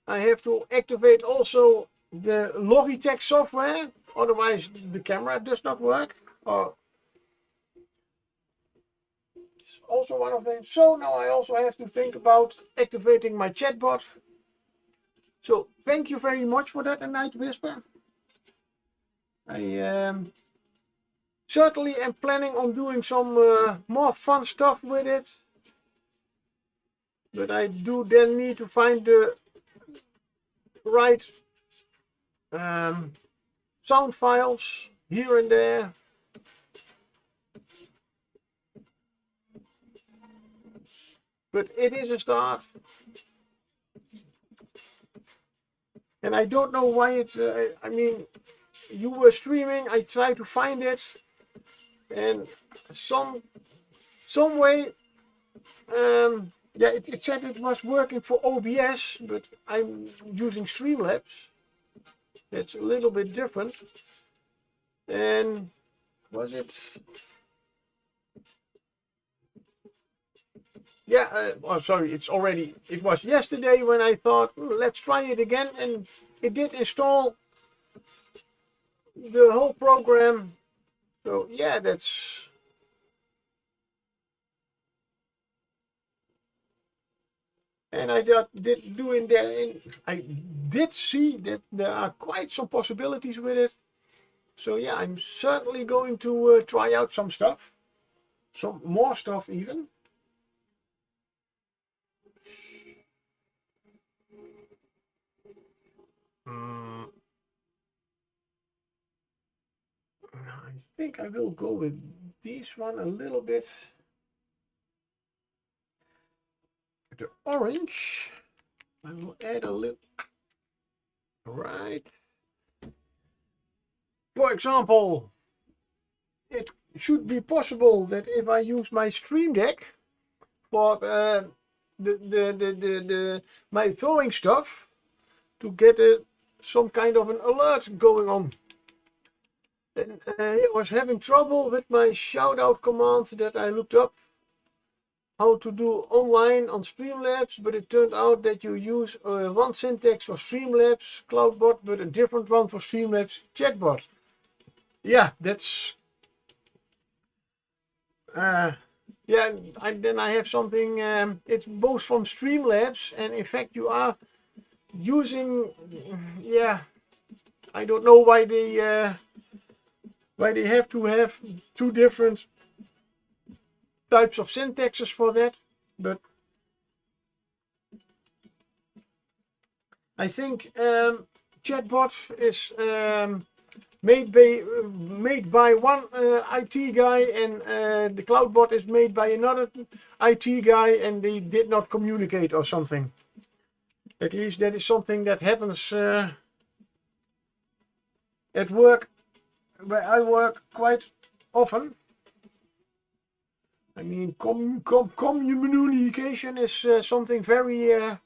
I have to activate also the Logitech software, otherwise the camera does not work. Or it's also one of them. So now I also have to think about activating my chatbot. So thank you very much for that, Night Whisper. I certainly am planning on doing some more fun stuff with it. But I do then need to find the right sound files here and there. But it is a start. And I don't know why it's, I mean, you were streaming, I tried to find it. And some way, yeah, it said it was working for OBS, but I'm using Streamlabs. It's a little bit different. And was it? Yeah, oh sorry, it was yesterday when I thought, let's try it again, and it did install the whole program. So yeah, that's... And I did do in there, I did see that there are quite some possibilities with it. So yeah, I'm certainly going to try out some stuff. Some more stuff even. I think I will go with this one a little bit. The orange. I will add a little. Right. For example, it should be possible that if I use my Stream Deck for my throwing stuff to get some kind of an alert going on. And I was having trouble with my shoutout command that I looked up how to do online on Streamlabs, but it turned out that you use one syntax for Streamlabs CloudBot, but a different one for Streamlabs Chatbot. Yeah, that's yeah. Then I have something. It's both from Streamlabs, and in fact, you are using. Yeah, I don't know why they have to have two different types of syntaxes for that, but I think Chatbot is made by one IT guy, and the CloudBot is made by another IT guy, and they did not communicate or something. At least that is something that happens at work, where I work quite often. I mean, communication is something very,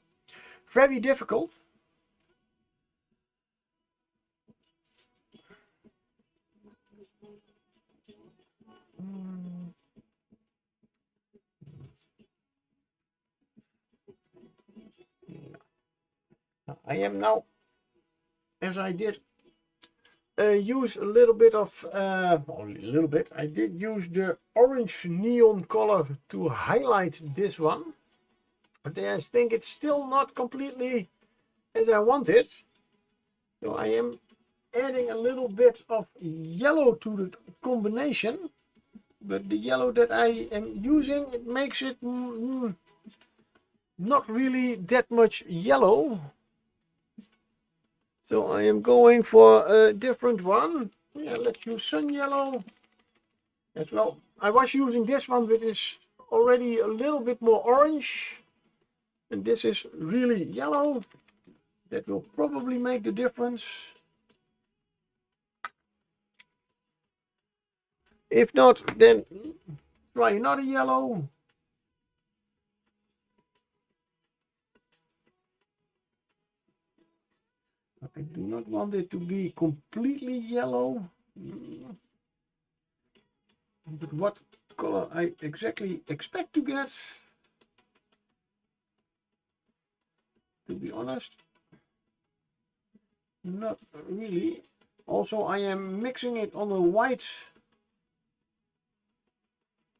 very difficult. I am now, as I did use a little bit of, only a little bit, I did use the orange neon color to highlight this one. But I think it's still not completely as I wanted. So I am adding a little bit of yellow to the combination. But the yellow that I am using, it makes it not really that much yellow. So I am going for a different one. Yeah, let's use sun yellow as well. I was using this one, but it's already a little bit more orange. And this is really yellow. That will probably make the difference. If not, then try another yellow. I do not want it to be completely yellow. But what color I exactly expect to get, to be honest, not really. Also, I am mixing it on a white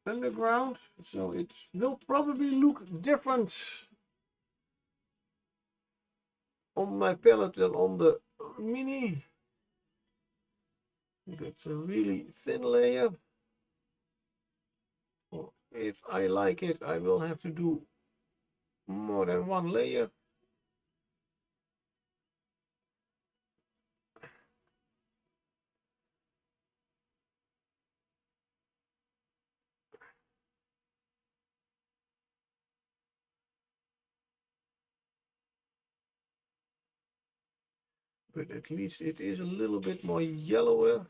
underground, so it will probably look different on my palette than on the mini. It's a really thin layer. Well, if I like it, I will have to do more than one layer. But at least it is a little bit more yellower.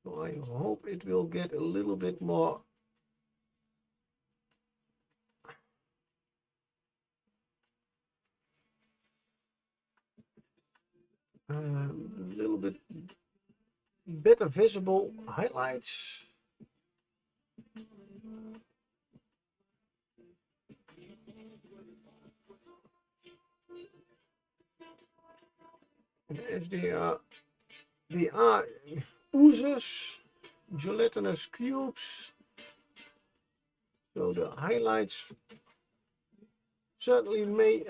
So I hope it will get a little bit more little bit better visible highlights. As they are oozes, gelatinous cubes. So the highlights certainly may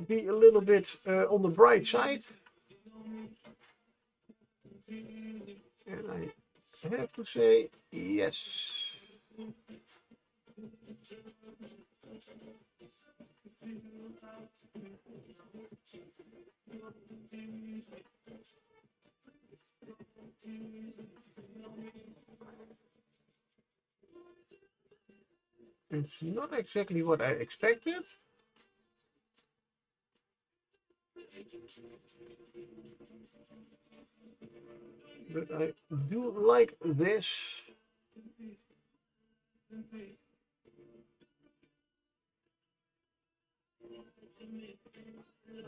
be a little bit on the bright side. And I have to say, yes. It's not exactly what I expected. But I do like this.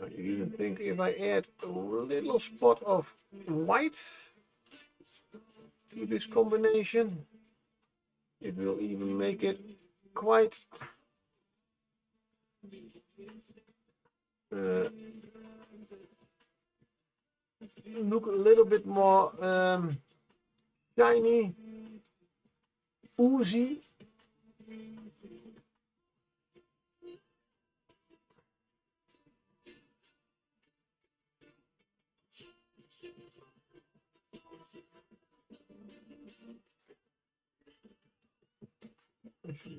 I even think if I add a little spot of white to this combination, it will even make it quite look a little bit more shiny, oozy.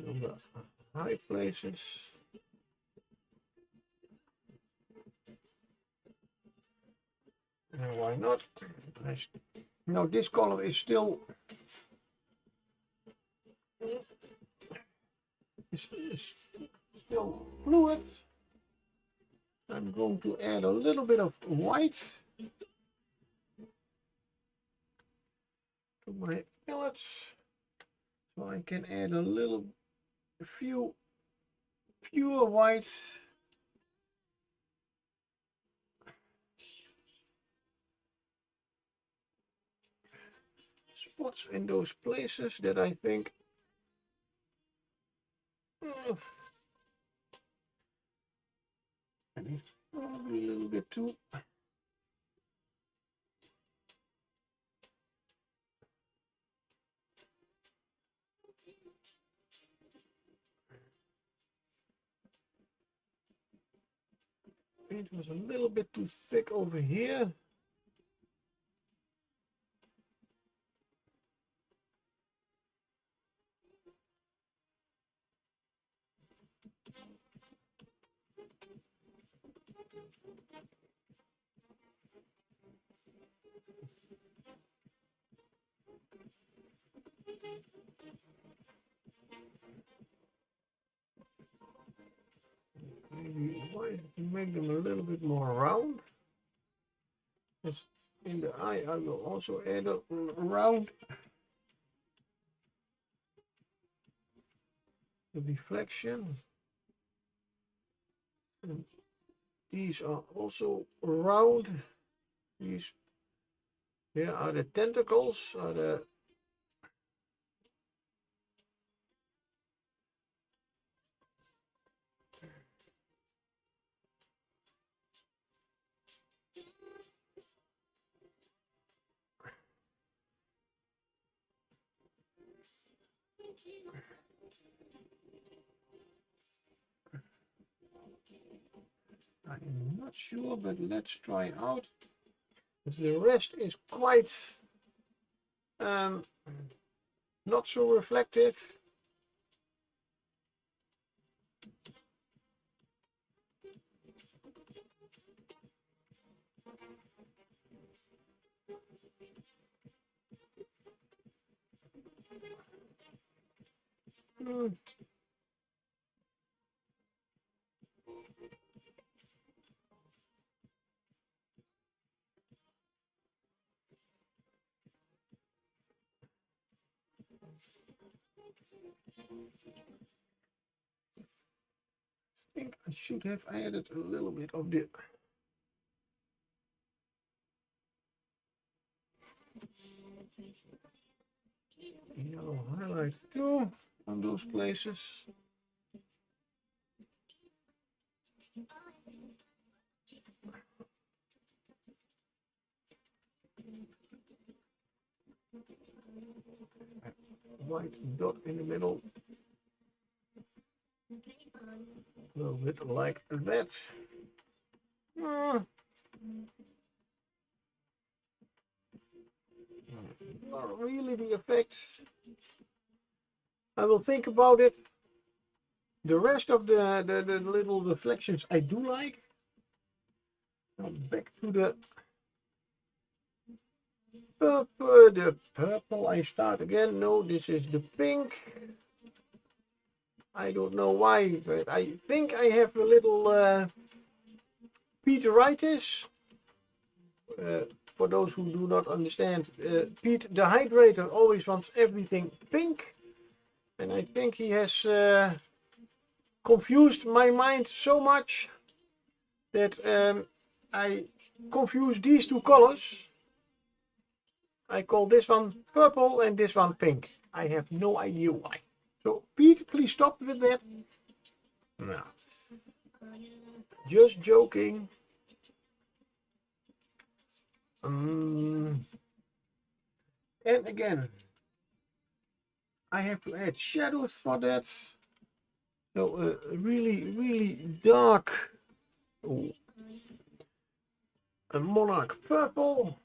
On the high places. And why not? Now this color is still still fluid. I'm going to add a little bit of white to my palettes, so I can add a few pure white. Spots in those places that I think and it's probably a little bit too. It was a little bit too thick over here. Maybe why make them a little bit more round. As in the eye, I will also add a round the reflection. And these are also round. These here are the tentacles, are the I'm not sure, but let's try out. The rest is quite not so reflective. I think I should have added a little bit of the yellow highlight too on those places. White dot in the middle. A little bit like that. Not really the effect. I will think about it. The rest of the little reflections I do like. Now back to the purple. The purple, I start again. No, this is the pink. I don't know why, but I think I have a little Peteritis. For those who do not understand, Pete the hydrator always wants everything pink. And I think he has confused my mind so much that I confuse these two colors. I call this one purple and this one pink. I have no idea why. So Pete, please stop with that. No. Just joking. And again, I have to add shadows for that. So really dark. Oh. A monarch purple.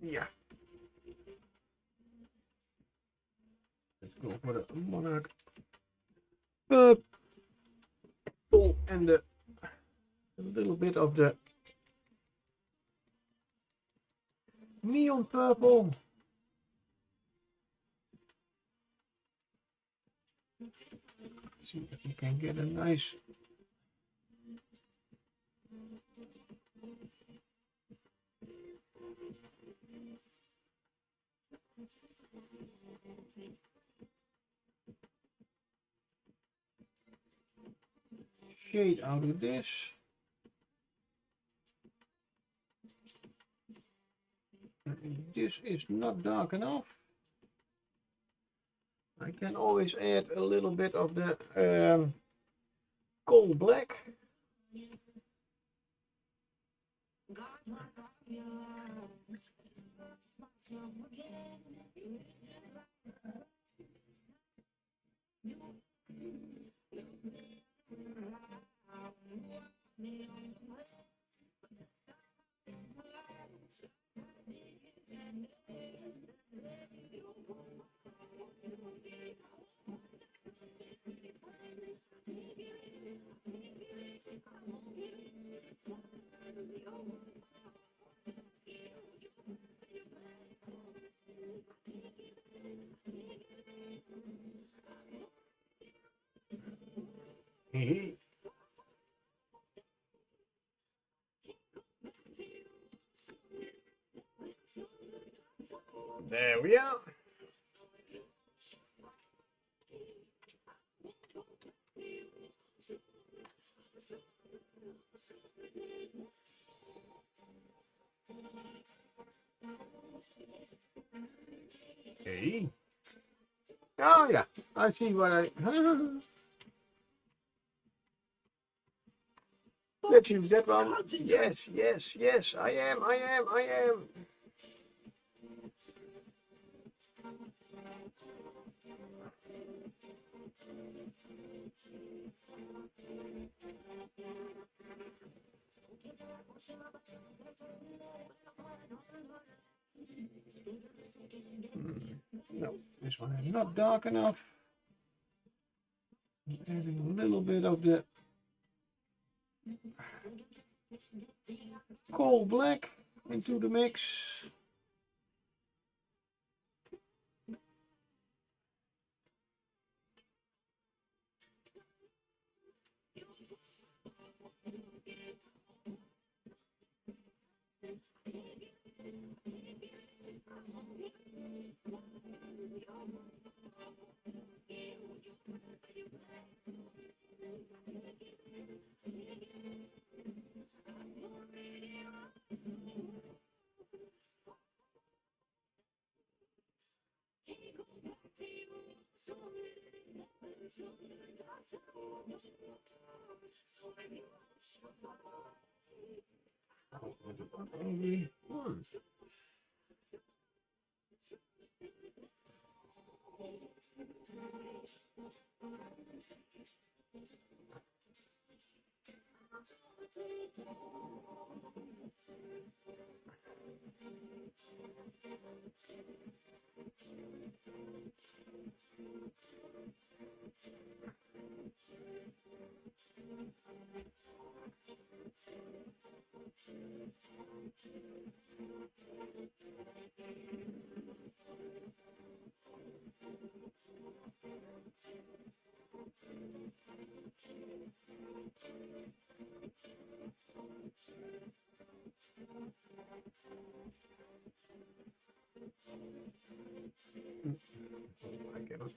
Yeah. Let's go for the monarch purple and a little bit of the neon purple. See if we can get a nice shade out of this. This is not dark enough. I can always add a little bit of the coal black. There we are. Okay. Oh yeah, I see what I... Let's use that one. Yes, yes, yes, I am. No, this one is not dark enough. Adding a little bit of the coal black into the mix.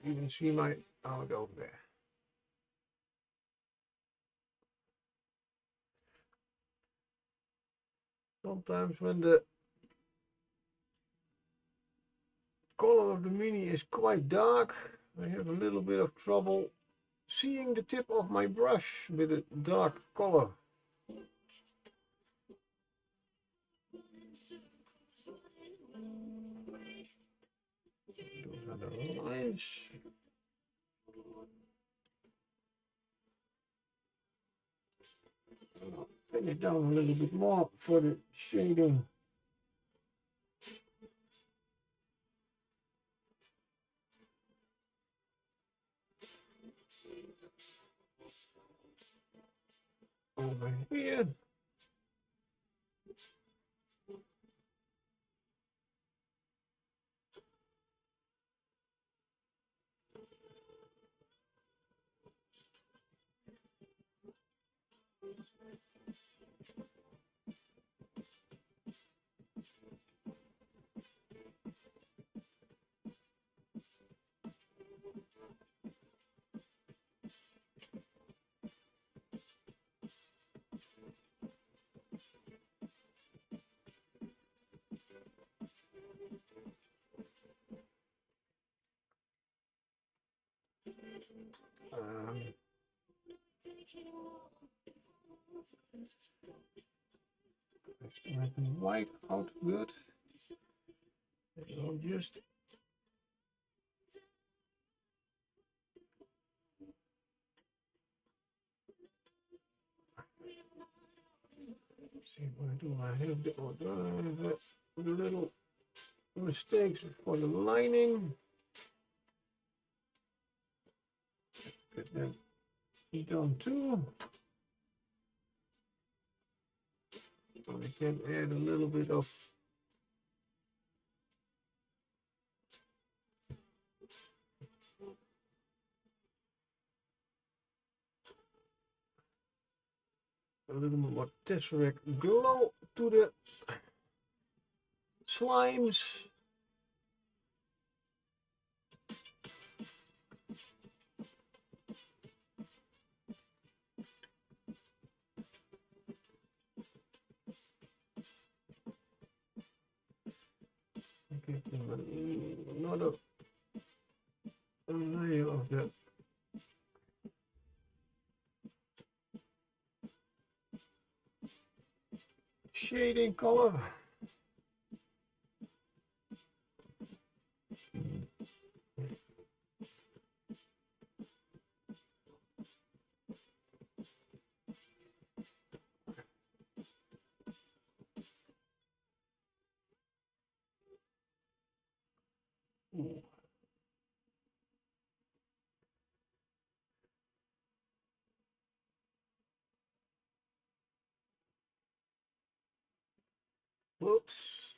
even see my out over there. Sometimes when the color of the Mini is quite dark, I have a little bit of trouble seeing the tip of my brush with a dark color. Those are the lines. I'll thin it down a little bit more for the shading. Over here. I still have the white out good. I'll just see, where do I have the order? The little mistakes for the lining. Get them done too. So I can add a little bit of more tesseract glow to the slimes. Give them another layer of that shading color. Ooh. Whoops.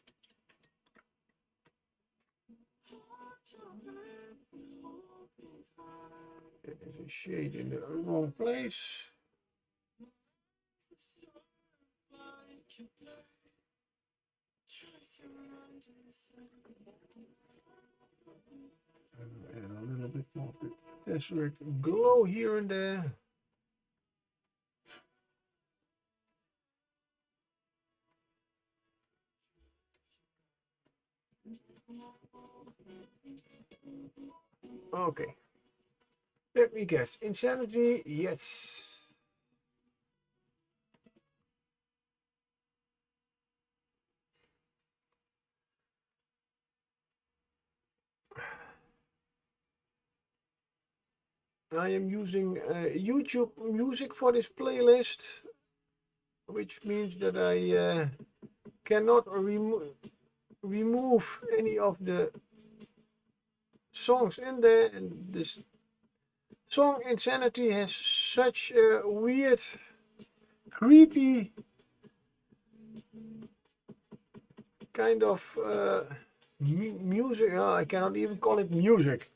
It is a shade in the wrong place. And a little bit more tesseract glow here and there. Okay. Let me guess. Insanity, yes. I am using YouTube music for this playlist, which means that I cannot remove any of the songs in there, and this song Insanity has such a weird, creepy kind of music. I cannot even call it music.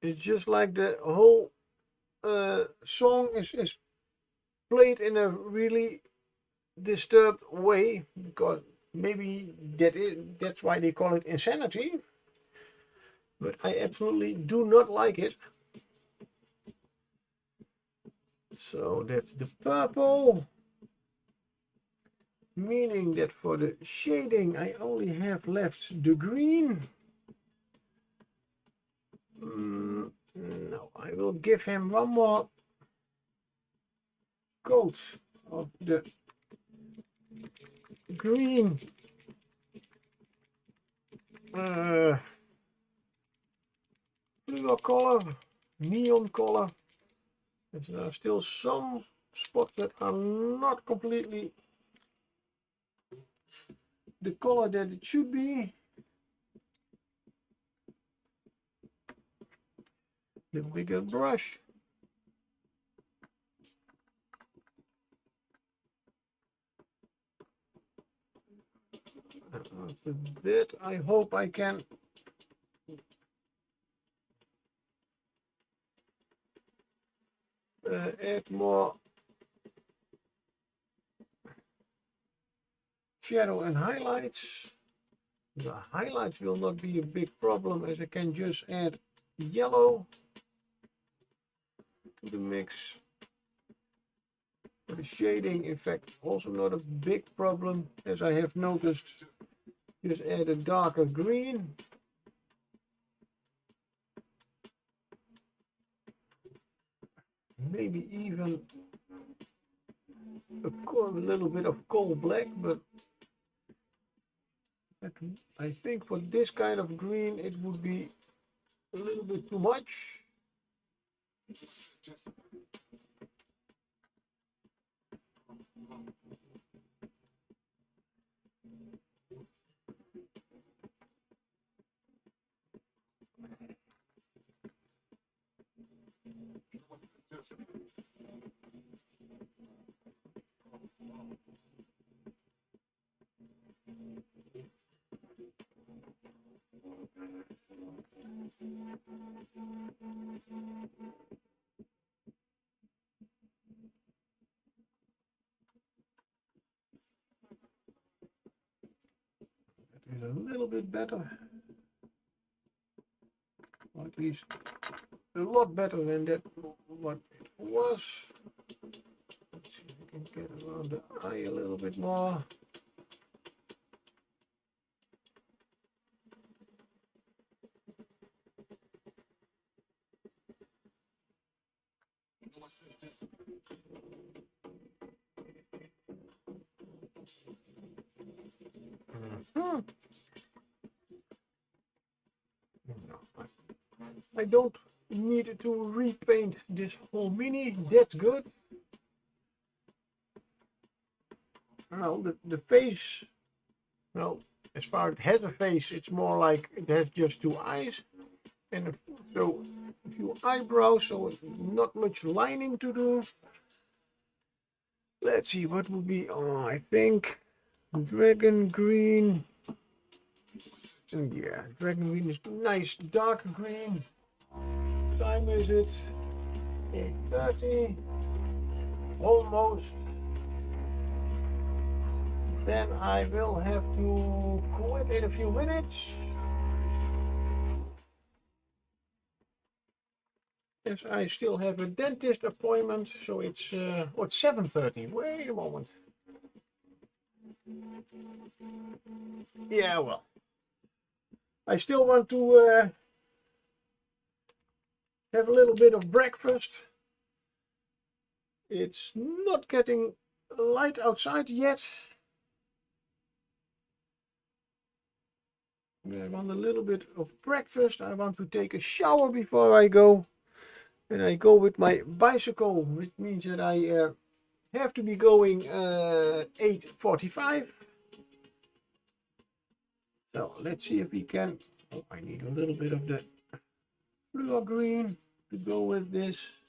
It's just like the whole song is played in a really disturbed way, because maybe that's why they call it insanity. But I absolutely do not like it. So that's the purple. Meaning that for the shading I only have left the green. No, I will give him one more coat of the green fluor color, neon color. There are still some spots that are not completely the color that it should be. The bigger brush. After that, I hope I can add more shadow and highlights. The highlights will not be a big problem, as I can just add yellow to the mix. For the shading, in fact, also not a big problem, as I have noticed. Just add a darker green. Maybe even a little bit of coal black, but I think for this kind of green it would be a little bit too much. That is a little bit better, or at least a lot better than that what it was. Let's see if we can get around the eye a little bit more. I don't need to repaint this whole mini, that's good. Well, the face, well, as far as it has a face, it's more like it has just two eyes and so a few eyebrows, so not much lining to do. Let's see what would be, I think dragon green. Yeah, dragon green is nice dark green. Time is it? 8:30. Almost. Then I will have to quit in a few minutes. Yes, I still have a dentist appointment, so it's 7:30. Wait a moment. Yeah, well, I still want to have a little bit of breakfast. It's not getting light outside yet. I want a little bit of breakfast. I want to take a shower before I go. And I go with my bicycle, which means that I have to be going 8:45. So let's see if we can. Oh, I need a little bit of the fluor green to go with this.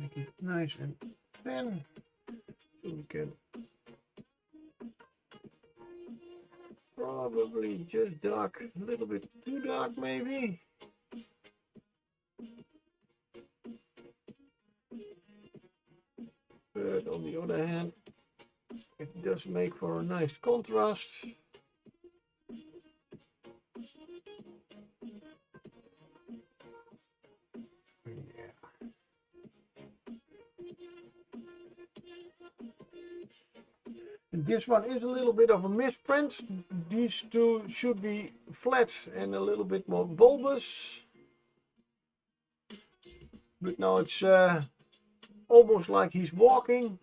Make it nice and thin so we can probably just dark, a little bit too dark maybe. But on the other hand, it does make for a nice contrast. This one is a little bit of a misprint. These two should be flat and a little bit more bulbous. But now it's almost like he's walking.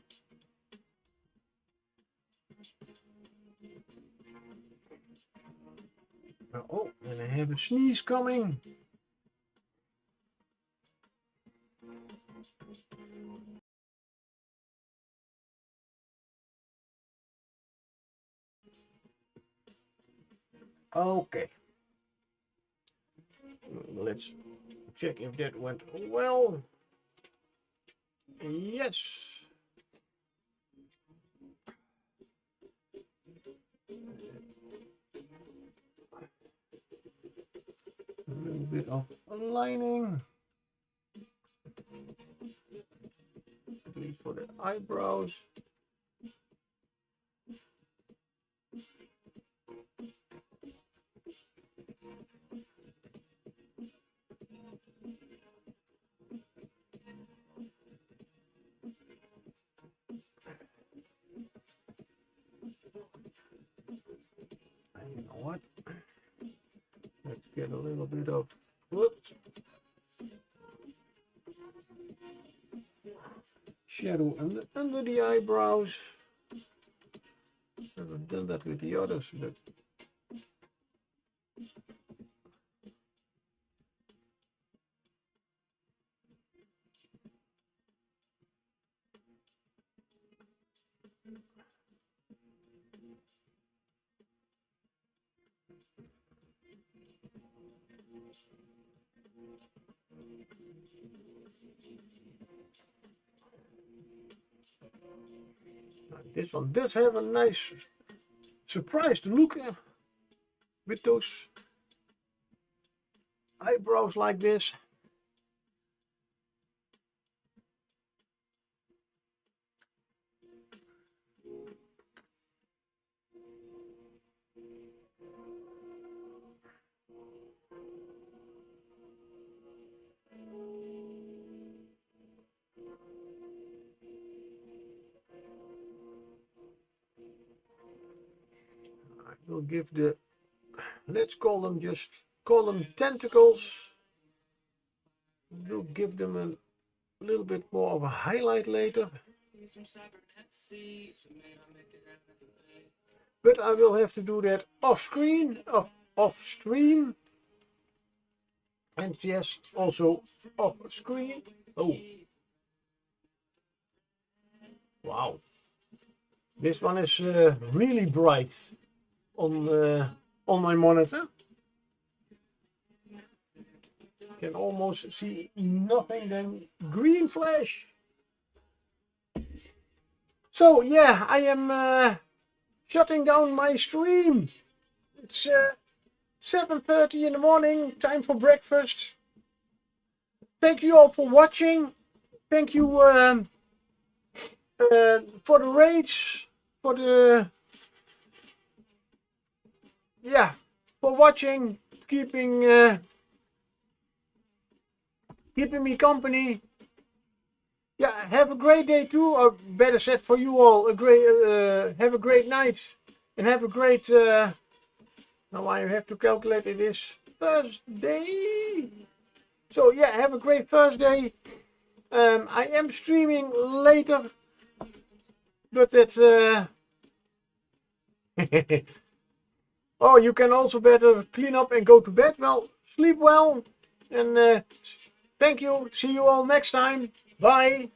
Oh, and I have a sneeze coming. Okay. Let's check if that went well. Yes. A little bit of aligning. At least for the eyebrows. You know what? Let's get a little bit of, whoops, shadow under the eyebrows. Haven't done that with the others, but this one does have a nice surprised look with those eyebrows like this. We'll give the, let's call them, just call them tentacles. We'll give them a little bit more of a highlight later. But I will have to do that off screen, off stream. And yes, also off screen. Oh. Wow. This one is really bright on my monitor. Can almost see nothing than green flash. So yeah, I am shutting down my stream. It's 7:30 in the morning, time for breakfast. Thank you all for watching. Thank you for the rates, for the for watching, keeping me company. Yeah, have a great day too, or better said for you all, have a great night, and have a great. Now I have to calculate. It is Thursday. So yeah, have a great Thursday. I am streaming later, but that's oh, you can also better clean up and go to bed. Well, sleep well, and thank you. See you all next time. Bye.